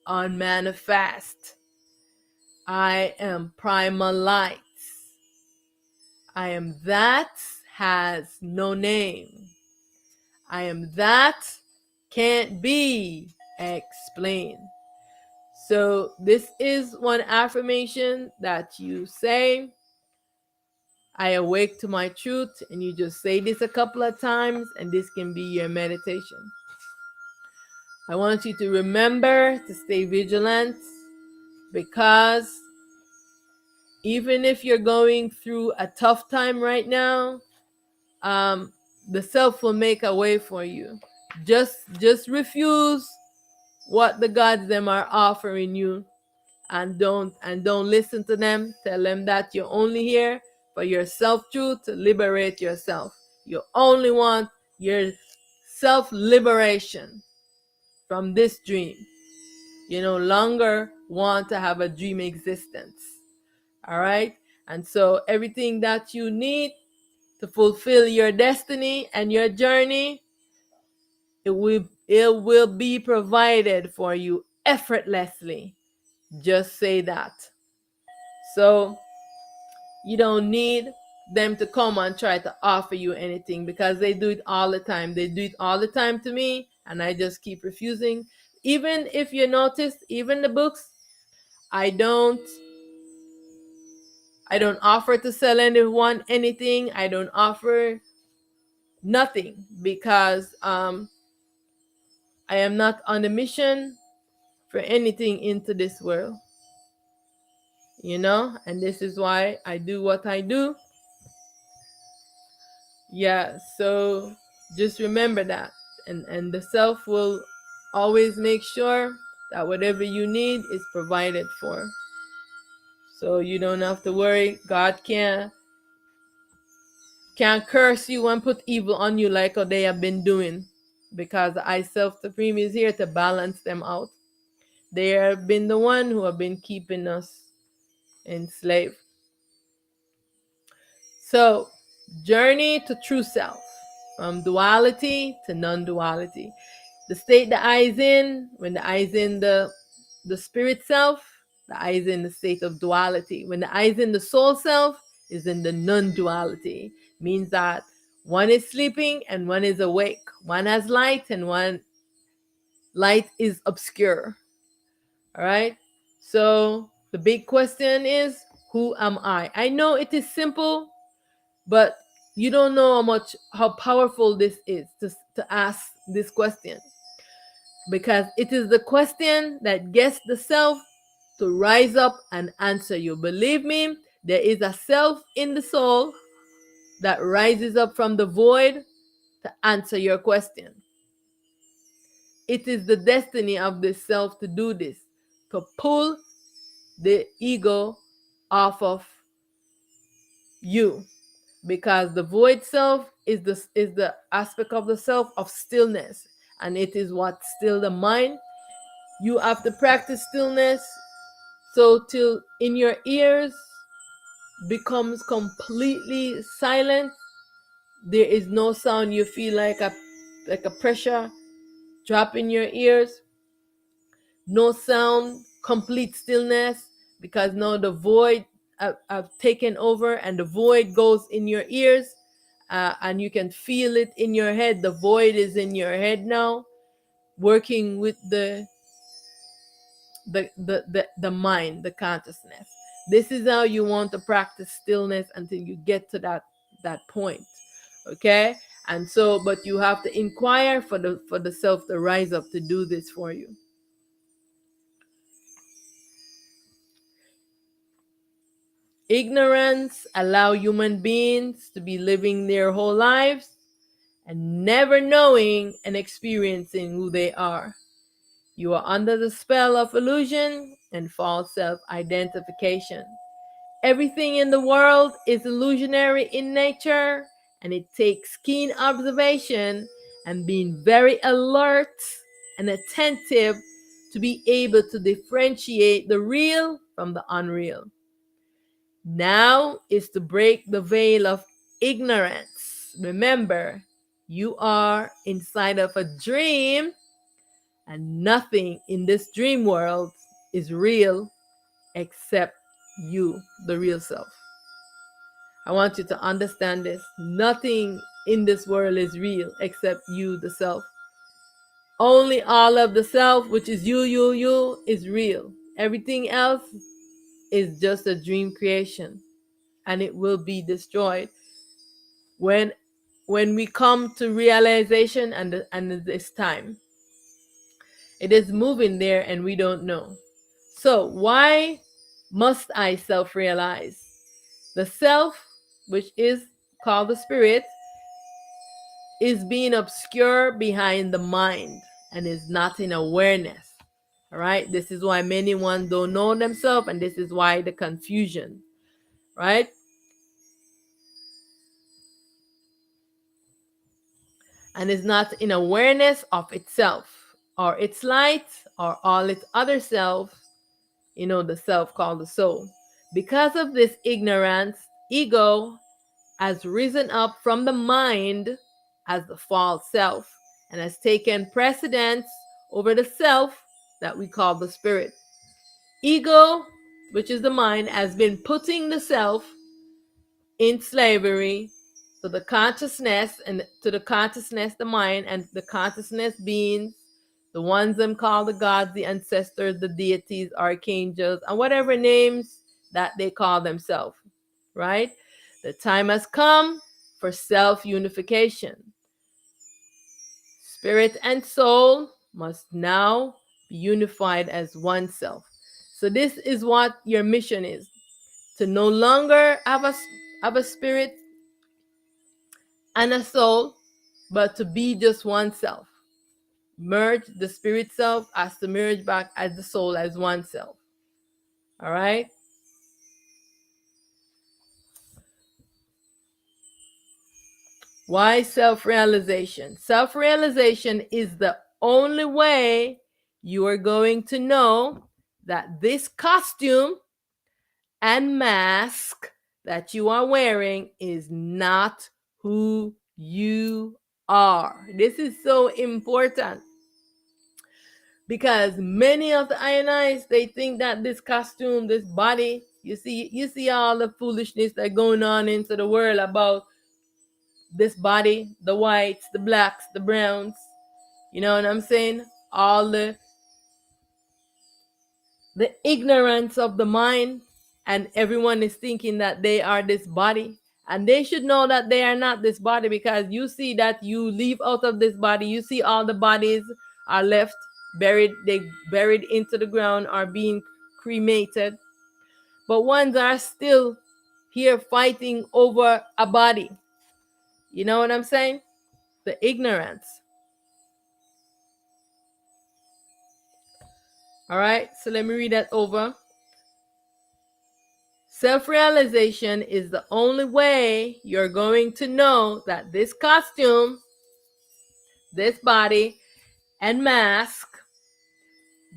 unmanifest. I am primal light. I am that has no name. I am that can't be explained. So this is one affirmation that you say. I awake to my truth, and you just say this a couple of times, and this can be your meditation. I want you to remember to stay vigilant, because even if you're going through a tough time right now, the self will make a way for you. Just refuse what the gods them are offering you, and don't listen to them. Tell them that you're only here for your self truth, to liberate yourself. You only want your self liberation from this dream. You no longer want to have a dream existence. All right? And so everything that you need to fulfill your destiny and your journey, it will be provided for you effortlessly. Just say that. So you don't need them to come and try to offer you anything, because they do it all the time. They do it all the time to me, and I just keep refusing. Even if you notice, even the books, I don't offer to sell anyone anything. I don't offer nothing because I am not on a mission for anything into this world, and this is why I do what I do. Yeah, so just remember that. And the self will always make sure that whatever you need is provided for. So you don't have to worry. God can't curse you and put evil on you like how they have been doing, because the I self supreme is here to balance them out. They have been the one who have been keeping us enslaved. So, journey to true self, from duality to non-duality. The state the eye is in, when the eye is in the spirit self, the eye is in the state of duality. When the eye is in the soul self, is in the non-duality. Means that one is sleeping and one is awake. One has light and one light is obscure. All right. So the big question is, who am I? I know it is simple, but you don't know how powerful this is to ask this question, because it is the question that gets the self to rise up and answer you. Believe me, there is a self in the soul that rises up from the void to answer your question. It is the destiny of this self to do this, to pull the ego off of you, because the void self is the aspect of the self of stillness, and it is what still the mind. You have to practice stillness, so till in your ears becomes completely silent. There is no sound. You feel like a pressure drop in your ears. No sound, complete stillness, because now the void have taken over, and the void goes in your ears, and you can feel it in your head. The void is in your head now, working with the mind, the consciousness. This is how you want to practice stillness until you get to that point. Okay? And so, but you have to inquire for the self to rise up to do this for you. Ignorance allow human beings to be living their whole lives and never knowing and experiencing who they are. You are under the spell of illusion and false self-identification. Everything in the world is illusionary in nature, and it takes keen observation and being very alert and attentive to be able to differentiate the real from the unreal. Now is to break the veil of ignorance. Remember, you are inside of a dream, and nothing in this dream world is real except you, the real self. I want you to understand this. Nothing in this world is real except you, the self. Only all of the self, which is you, is real. Everything else is just a dream creation, and it will be destroyed when we come to realization and this time. It is moving there and we don't know. So why must I self-realize? The self, which is called the spirit, is being obscure behind the mind and is not in awareness. All right? This is why many ones don't know themselves, and this is why the confusion, right? And is not in awareness of itself or its light or all its other self, the self called the soul. Because of this ignorance, ego has risen up from the mind as the false self and has taken precedence over the self that we call the spirit. Ego, which is the mind, has been putting the self in slavery to the consciousness, and to the consciousness, the mind, and the consciousness beings The ones them call the gods, the ancestors, the deities, archangels, and whatever names that they call themselves, right? The time has come for self-unification. Spirit and soul must now be unified as one self. So this is what your mission is: to no longer have a spirit and a soul, but to be just one self. Merge the spirit self as to merge back as the soul as one self. All right. Why self-realization? Self-realization is the only way you are going to know that this costume and mask that you are wearing is not who you are. This is so important because many of the INIs, they think that this costume, this body, you see all the foolishness that going on into the world about this body, the whites, the blacks, the browns, you know what I'm saying? All the ignorance of the mind, and everyone is thinking that they are this body, and they should know that they are not this body, because you see that you leave out of this body, you see all the bodies are left buried, they buried into the ground, are being cremated, but ones are still here fighting over a body. You know what I'm saying? The ignorance. All right, so let me read that over. Self-realization is the only way you're going to know that this costume, this body, and mask,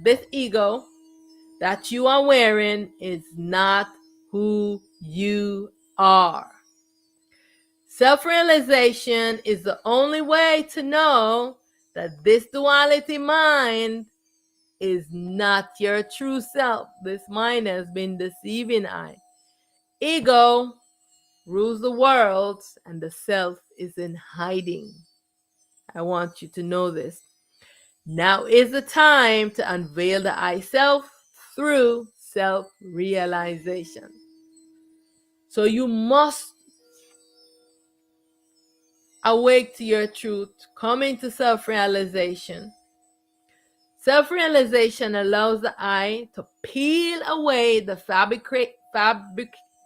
this ego that you are wearing is not who you are. Self-realization is the only way to know that this duality mind is not your true self. This mind has been deceiving I. Ego rules the world and the self is in hiding. I want you to know this. Now is the time to unveil the I self through self-realization. So you must awake to your truth, come into self-realization. Self-realization allows the I to peel away the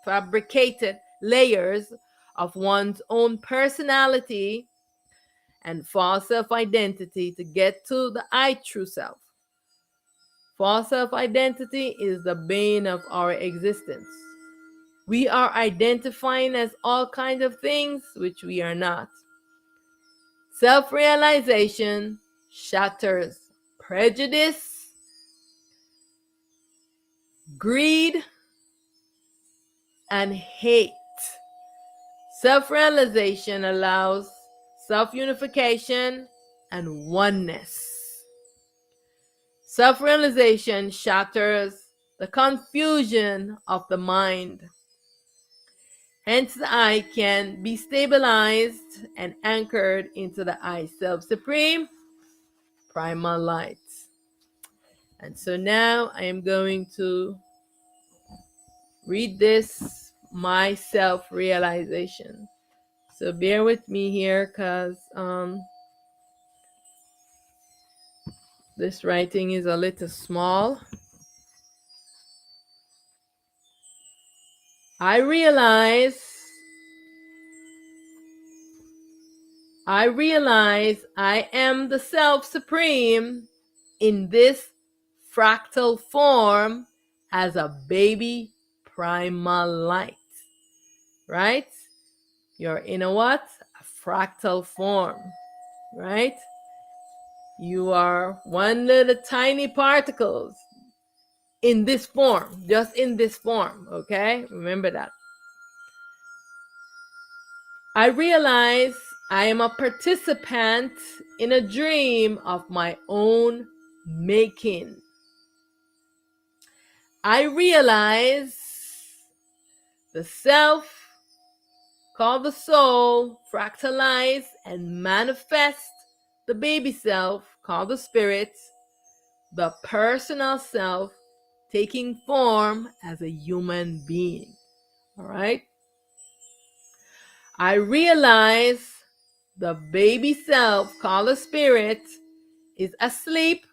fabricated layers of one's own personality and false self-identity to get to the I true self. False self-identity is the bane of our existence. We are identifying as all kinds of things which we are not. Self-realization shatters prejudice, greed, and hate. Self-realization allows self-unification and oneness. Self-realization shatters the confusion of the mind. Hence, the I can be stabilized and anchored into the I self-supreme primal light. And so now I am going to read this, my self-realization. So bear with me here because this writing is a little small. I realize I am the self-supreme in this fractal form as a baby primal light, right? You're in a what? A fractal form, right? You are one little tiny particles in this form, just in this form, okay? Remember that. I realize I am a participant in a dream of my own making. I realize the self, called the soul, fractalize and manifest the baby self called the spirit, the personal self taking form as a human being. All right? I realize the baby self, called the spirit, is asleep,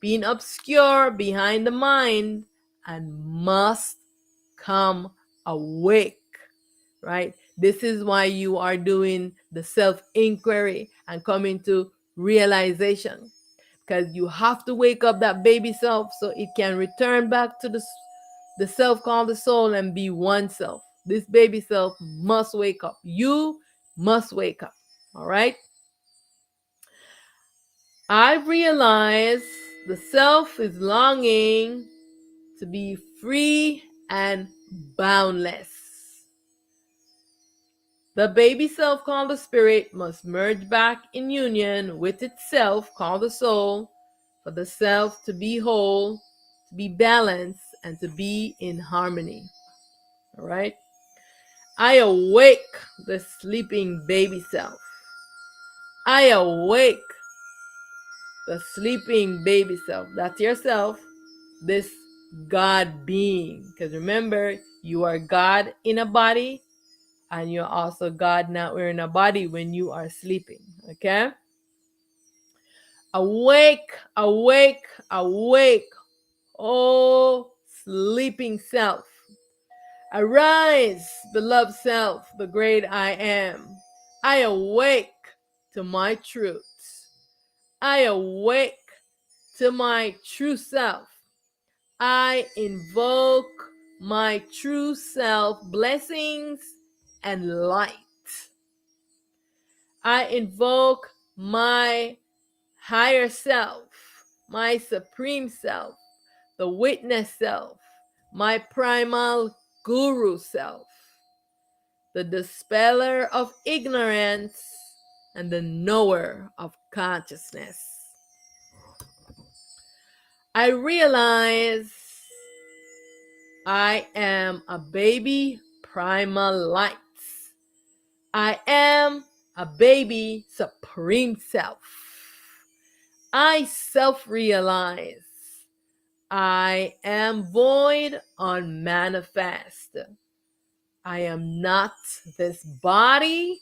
being obscure behind the mind, and must come awake. Right? This is why you are doing the self inquiry and coming to realization, because you have to wake up that baby self so it can return back to the self called the soul and be one self. This baby self must wake up. You must wake up. All right? I realize the self is longing to be free and boundless. The baby self called the spirit must merge back in union with itself called the soul for the self to be whole, to be balanced, and to be in harmony. All right? I awake the sleeping baby self. I awake the sleeping baby self. That's yourself, this God being. Because remember, you are God in a body, and you're also God not wearing a body when you are sleeping. Okay? Awake, awake, awake, oh sleeping self. Arise, beloved self, the great I am. I awake to my truth. I awake to my true self. I invoke my true self blessings and light. I invoke my higher self, my supreme self, the witness self, my primal guru self, the dispeller of ignorance and the knower of consciousness. I realize I am a baby primal light. I am a baby supreme self. I self-realize I am void unmanifest. I am not this body.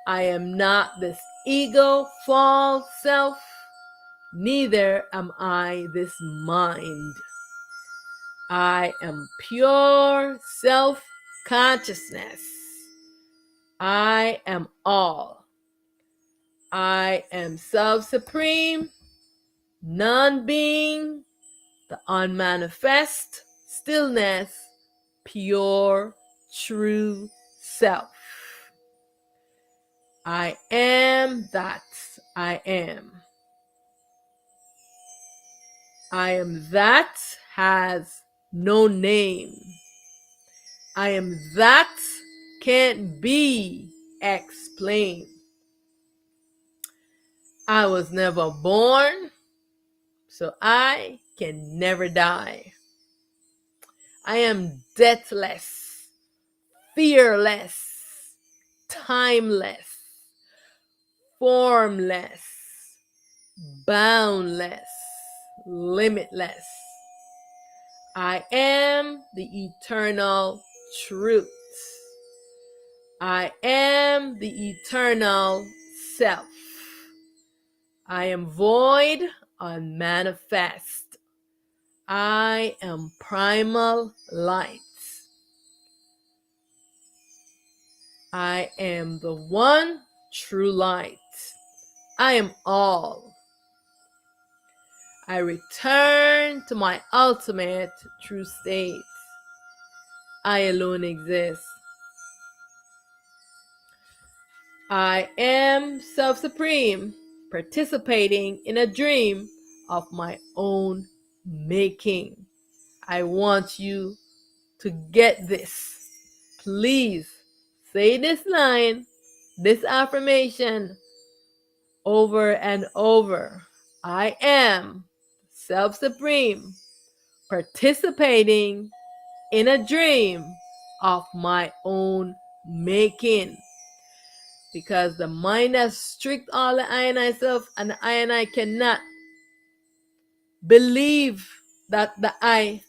I am not this ego false self. Neither am I this mind. I am pure self-consciousness. I am all. I am self-supreme, non-being, the unmanifest stillness, pure, true self. I am that I am. I am that has no name. I am that can't be explained. I was never born, so I can never die. I am deathless, fearless, timeless, formless, boundless, limitless. I am the eternal truth. I am the eternal self. I am void, unmanifest. I am primal light. I am the one true light. I am all. I return to my ultimate true state. I alone exist. I am self-supreme, participating in a dream of my own making. I want you to get this. Please say this line, this affirmation over and over. I am self-supreme, participating in a dream of my own making. because the mind has strict all the I and I self, and the I and I cannot believe that the I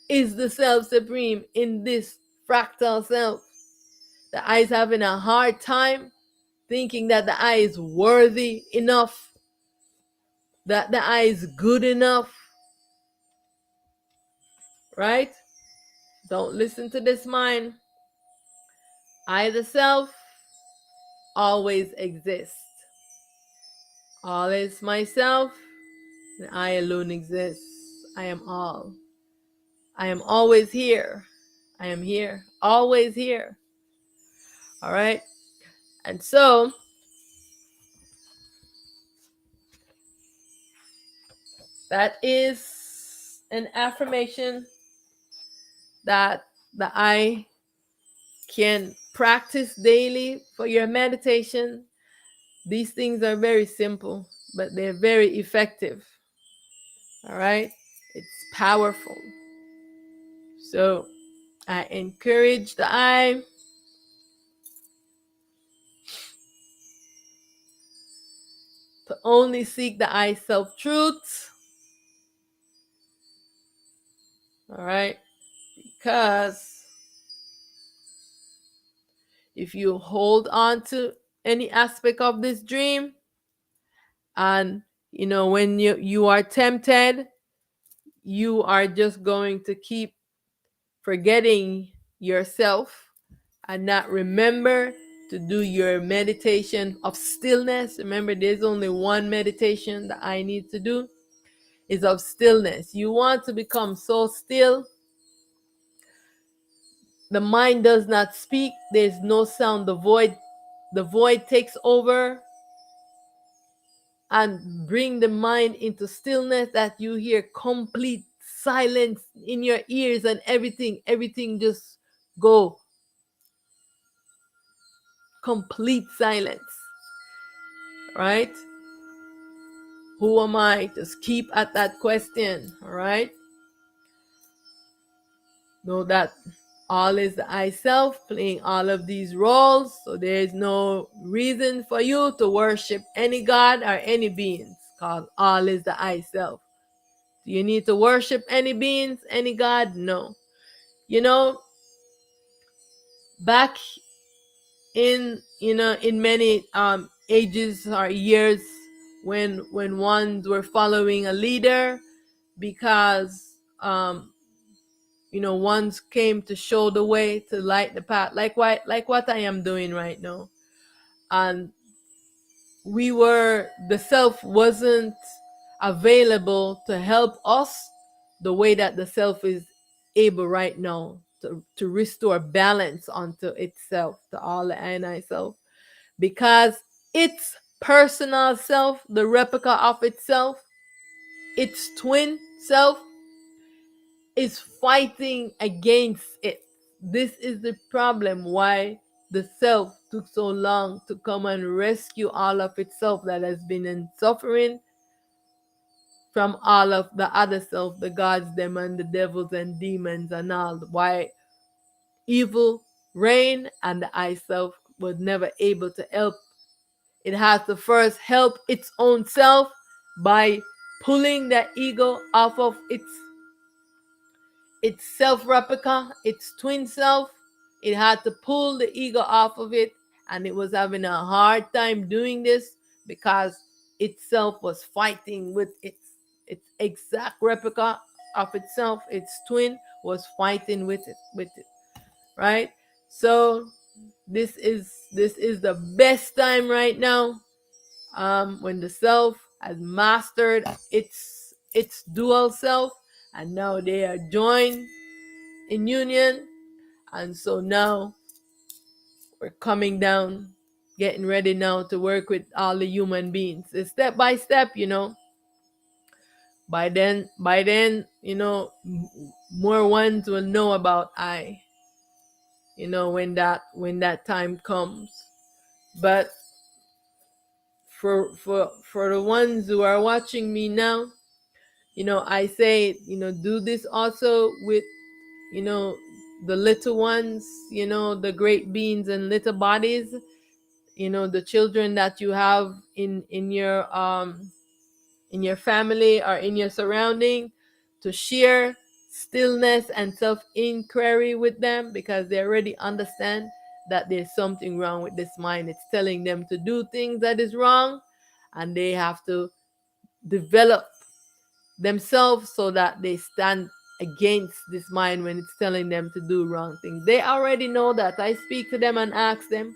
is the self supreme in this fractal self. The I is having a hard time thinking that the I is worthy enough, that the I is good enough, right? Don't listen to this mind. I, the self, always exist. All is myself, and I alone exist. I am all. I am always here. I am here, always here. All right? And so, that is an affirmation that the I can practice daily for your meditation. These things are very simple, but they're very effective. All right? It's powerful. So, I encourage the I to only seek the I self truth. All right? Because if you hold on to any aspect of this dream, and when you are tempted, you are just going to keep forgetting yourself and not remember to do your meditation of stillness. Remember, there's only one meditation that I need to do, is of stillness. You want to become so still, the mind does not speak, there's no sound, the void takes over, and bring the mind into stillness, that you hear complete silence in your ears, and everything just go complete silence, right? Who am I? Just keep at that question. All right, know that all is the I self playing all of these roles, so there is no reason for you to worship any god or any beings, because all is the I self. Do you need to worship any beings, any god? No. Back in many ages or years, when ones were following a leader, because ones came to show the way, to light the path, like what I am doing right now. And the self wasn't available to help us the way that the self is able right now to restore balance onto itself, to all the I self, because its personal self, the replica of itself, its twin self, is fighting against it. This is the problem, why the self took so long to come and rescue all of itself that has been in suffering from all of the other self, the gods, them, and the devils and demons and all. Why evil reign and the I self was never able to help. It has to first help its own self by pulling the ego off of its self replica, its twin self. It had to pull the ego off of it, and it was having a hard time doing this because itself was fighting with its exact replica of itself. Its twin was fighting with it, right? So this is the best time right now, when the self has mastered its dual self, and now they are joined in union. And so now we're coming down, getting ready now to work with all the human beings. It's step by step. By then, more ones will know about I, when that time comes. But for the ones who are watching me now, I say, do this also with, the little ones, the great beings and little bodies. the children that you have in your family or in your surrounding, to share stillness and self-inquiry with them, because they already understand that there's something wrong with this mind. It's telling them to do things that is wrong, and they have to develop themselves so that they stand against this mind when it's telling them to do wrong things. They already know that. I speak to them and ask them,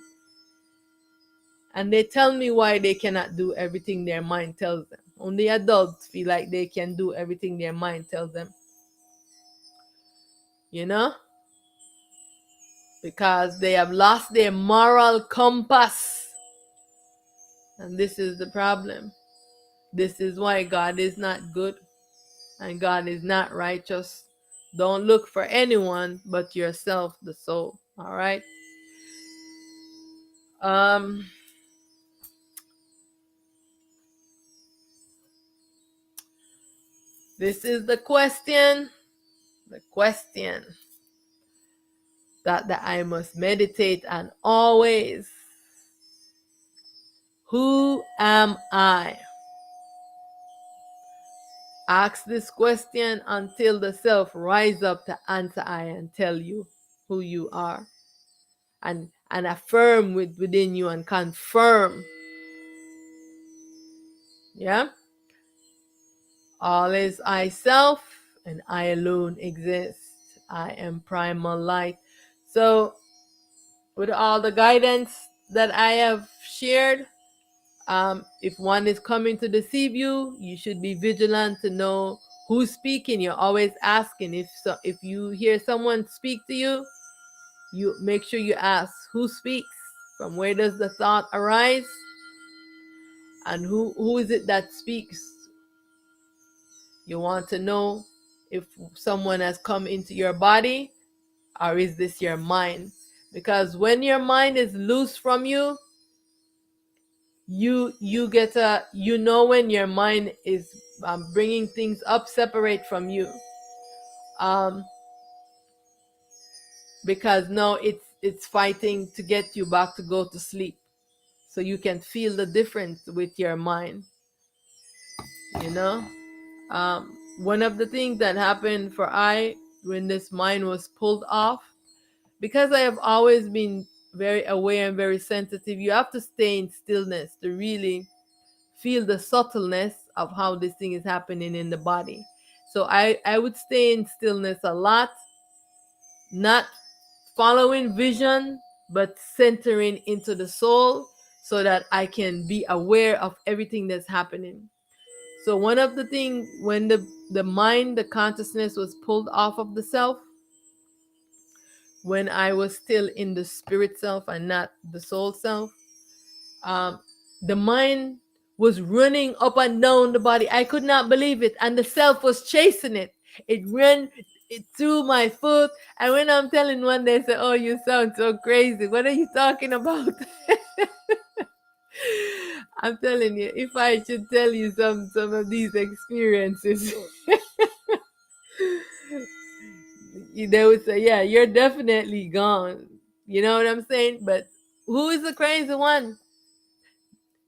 and they tell me why they cannot do everything their mind tells them. Only adults feel like they can do everything their mind tells them. Because they have lost their moral compass. And this is the problem. This is why God is not good and God is not righteous. Don't look for anyone but yourself, the soul. All right? This is the question that I must meditate on always. Who am I? Ask this question until the self rise up to answer I and tell you who you are. And affirm within you and confirm. Yeah? All is I self, and I alone exist. I am primal light. So, with all the guidance that I have shared, if one is coming to deceive you, you should be vigilant to know who's speaking. You're always asking. If you hear someone speak to you, you make sure you ask who speaks, from where does the thought arise, and who is it that speaks. You want to know if someone has come into your body, or is this your mind? Because when your mind is loose from you, you get when your mind is bringing things up separate from you, because now it's fighting to get you back to go to sleep, so you can feel the difference with your mind. One of the things that happened for I, when this mind was pulled off, because I have always been very aware and very sensitive, you have to stay in stillness to really feel the subtleness of how this thing is happening in the body. So I would stay in stillness a lot, not following vision, but centering into the soul, so that I can be aware of everything that's happening. So one of the things, when the mind, the consciousness was pulled off of the self, when I was still in the spirit self and not the soul self, the mind was running up and down the body. I could not believe it. And the self was chasing it. It ran it through my foot. And when I'm telling one, they say, "Oh, you sound so crazy. What are you talking about?" I'm telling you, if I should tell you some of these experiences, they would say, "Yeah, you're definitely gone." You know what I'm saying? But who is the crazy one?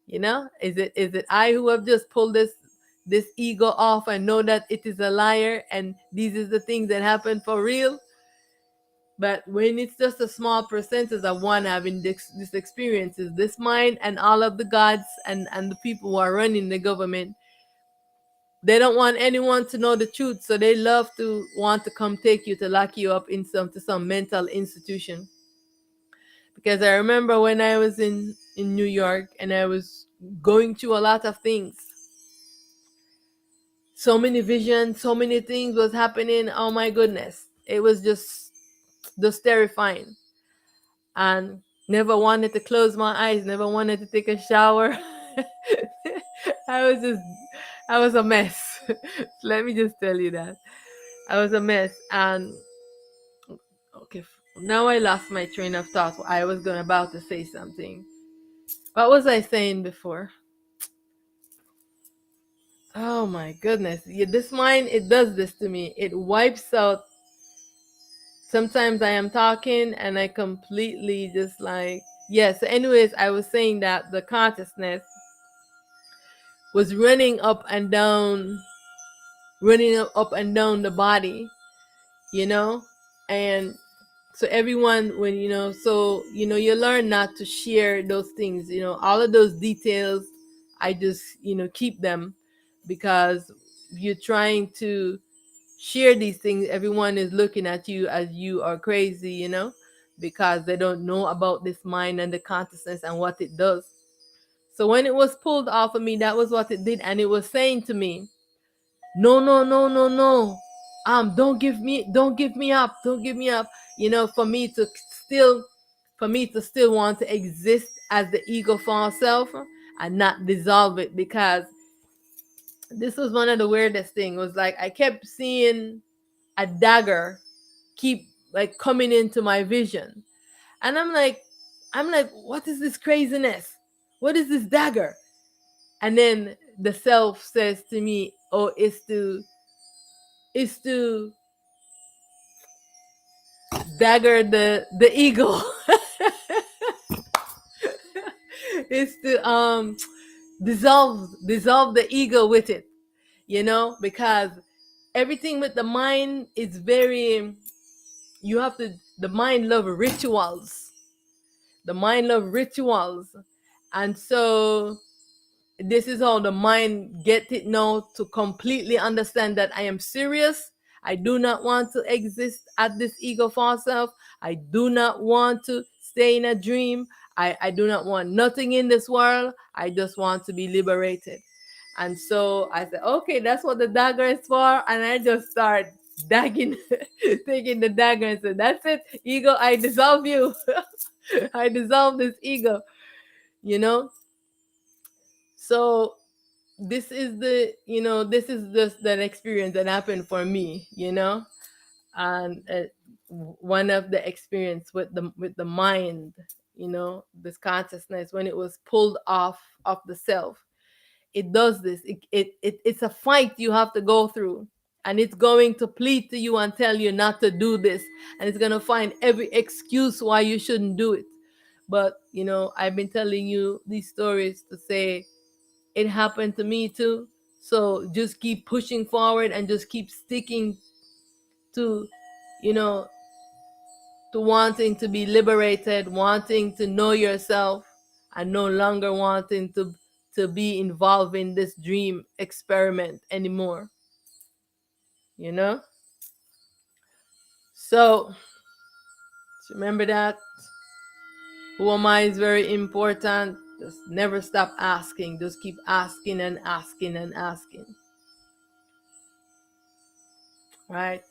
Is it I who have just pulled this ego off and know that it is a liar and these is the things that happen for real? But when it's just a small percentage of one having this experiences, this mind and all of the gods and the people who are running the government, they don't want anyone to know the truth, so they love to want to come take you, to lock you up in some mental institution. Because I remember when I was in New York and I was going through a lot of things, so many visions, so many things was happening. Oh my goodness, it was just terrifying, and never wanted to close my eyes, never wanted to take a shower. I was a mess. Let me just tell you that I was a mess. And okay, now I lost my train of thought. I was about to say something. What was I saying before? Oh my goodness. Yeah, this mind, it does this to me. It wipes out. Sometimes I am talking and I completely just like Yes. So anyways, I was saying that the consciousness was running up and down the body, you know, and so everyone, when you learn not to share those things, all of those details. I just keep them, because you're trying to share these things, everyone is looking at you as you are crazy, because they don't know about this mind and the consciousness and what it does. So when it was pulled off of me, that was what it did, and it was saying to me, no, no, no, no, no, don't give me up, don't give me up, for me to still want to exist as the ego false self and not dissolve it. Because this was one of the weirdest things, was like I kept seeing a dagger keep like coming into my vision, and I'm like, what is this craziness? What is this dagger? And then the self says to me, oh, it's to dagger the ego. It's to dissolve the ego with it, because everything with the mind is very, you have to, the mind love rituals, and so this is how the mind get it now, to completely understand that I am serious. I do not want to exist at this ego false self. I do not want to stay in a dream. I do not want nothing in this world. I just want to be liberated. And so I said, okay, that's what the dagger is for. And I just start dagging, taking the dagger and said, that's it, ego, I dissolve you. I dissolve this ego, you know? So this is just that experience that happened for me, and one of the experience with the mind, this consciousness, when it was pulled off of the self, it does this. It's a fight you have to go through, and it's going to plead to you and tell you not to do this, and it's going to find every excuse why you shouldn't do it. But I've been telling you these stories to say it happened to me too. So just keep pushing forward and just keep sticking to, you know, to wanting to be liberated, wanting to know yourself, and no longer wanting to be involved in this dream experiment anymore. You know? So remember that who am I is very important. Just never stop asking. Just keep asking and asking and asking. Right?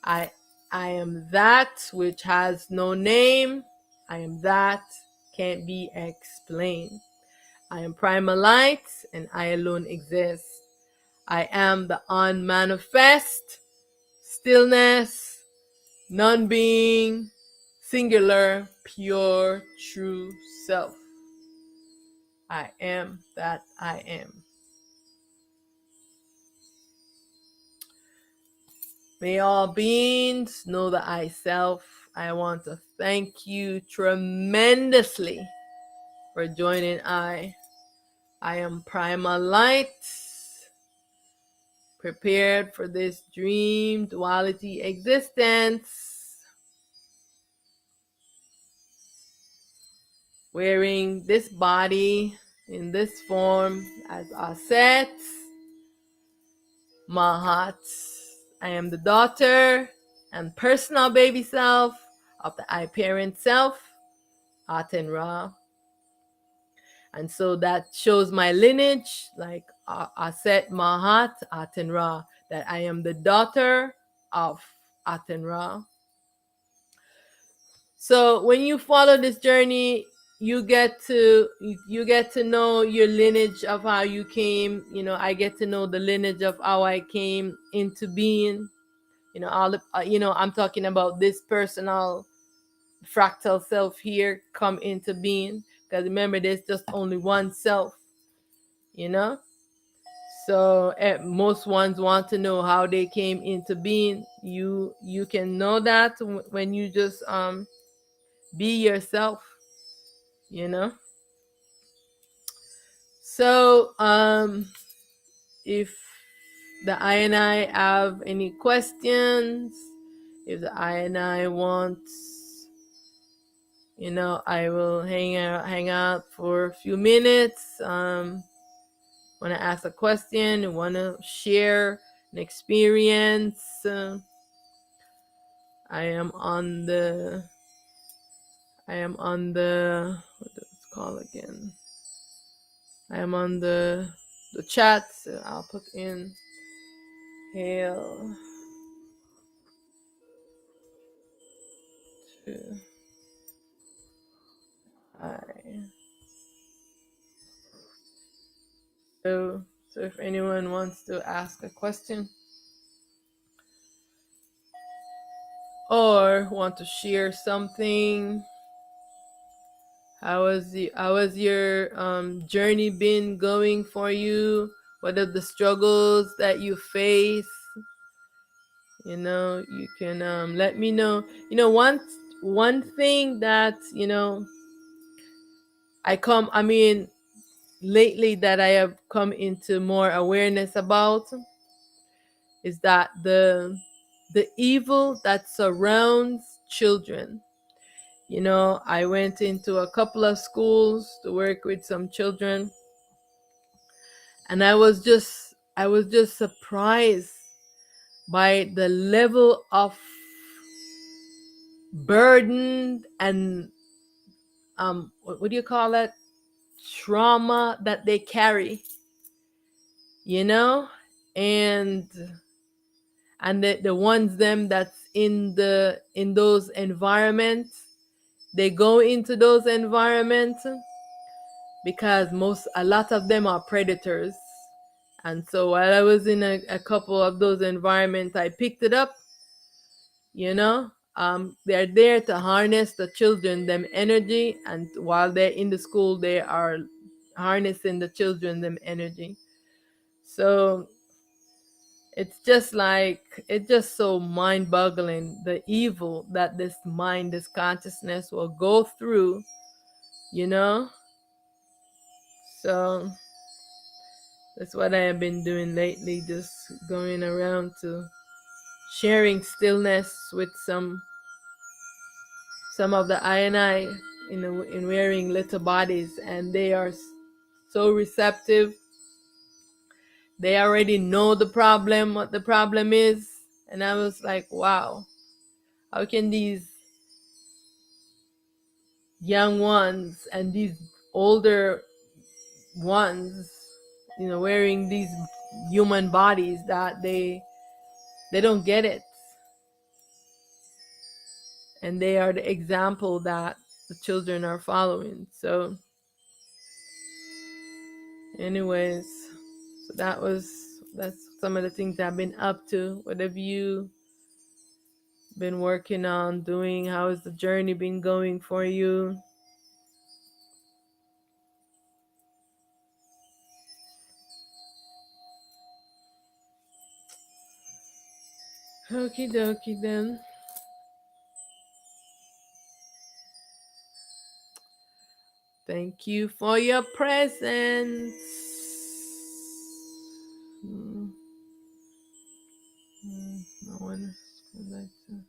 I I am that which has no name. I am that can't be explained. I am primal light and I alone exist. I am the unmanifest stillness, non-being, singular, pure, true self. I am that I am. May all beings know the I self. I want to thank you tremendously for joining I am primal light, prepared for this dream duality existence, wearing this body in this form as Auset Mahat. I am the daughter and personal baby self of the I parent self, Aten Ra. And so that shows my lineage, like Auset Mahat Aten Ra, that I am the daughter of Aten Ra. So when you follow this journey, you get to know your lineage of how you came. I get to know the lineage of how I came into being. All the, I'm talking about this personal fractal self here come into being, because remember, there's just only one self. So most ones want to know how they came into being. You can know that when you just be yourself. you know. So if the I and I have any questions, if the I and I wants, I will hang out for a few minutes. Want to ask a question, want to share an experience. I am on the what does it call again? I am on the chat, so I'll put in hail to I. So if anyone wants to ask a question or want to share something, how has your journey been going for you? What are the struggles that you face? You can let me know. One thing that I mean lately that I have come into more awareness about is that the evil that surrounds children. I went into a couple of schools to work with some children, and I was just surprised by the level of burden and what do you call it, trauma that they carry, you know and the ones them that's in those environments, they go into those environments because a lot of them are predators. And so while I was in a couple of those environments, I picked it up. They're there to harness the children them energy, and while they're in the school they are harnessing the children them energy. So it's just so mind-boggling, the evil that this consciousness will go through, you know so that's what I have been doing lately, just going around to sharing stillness with some of the I and I in wearing little bodies, and they are so receptive. They already know what the problem is, and I was like, wow, how can these young ones and these older ones, wearing these human bodies, that they don't get it, and they are the example that the children are following. So anyways, so that's some of the things I've been up to. What have you been working on doing? How has the journey been going for you? Okie dokie then. Thank you for your presence. No one would like to.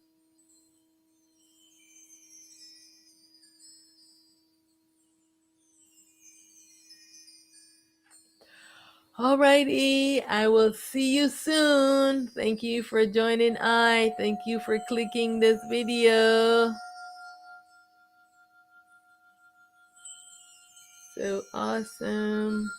Alrighty, I will see you soon. Thank you for joining. Thank you for clicking this video. So awesome.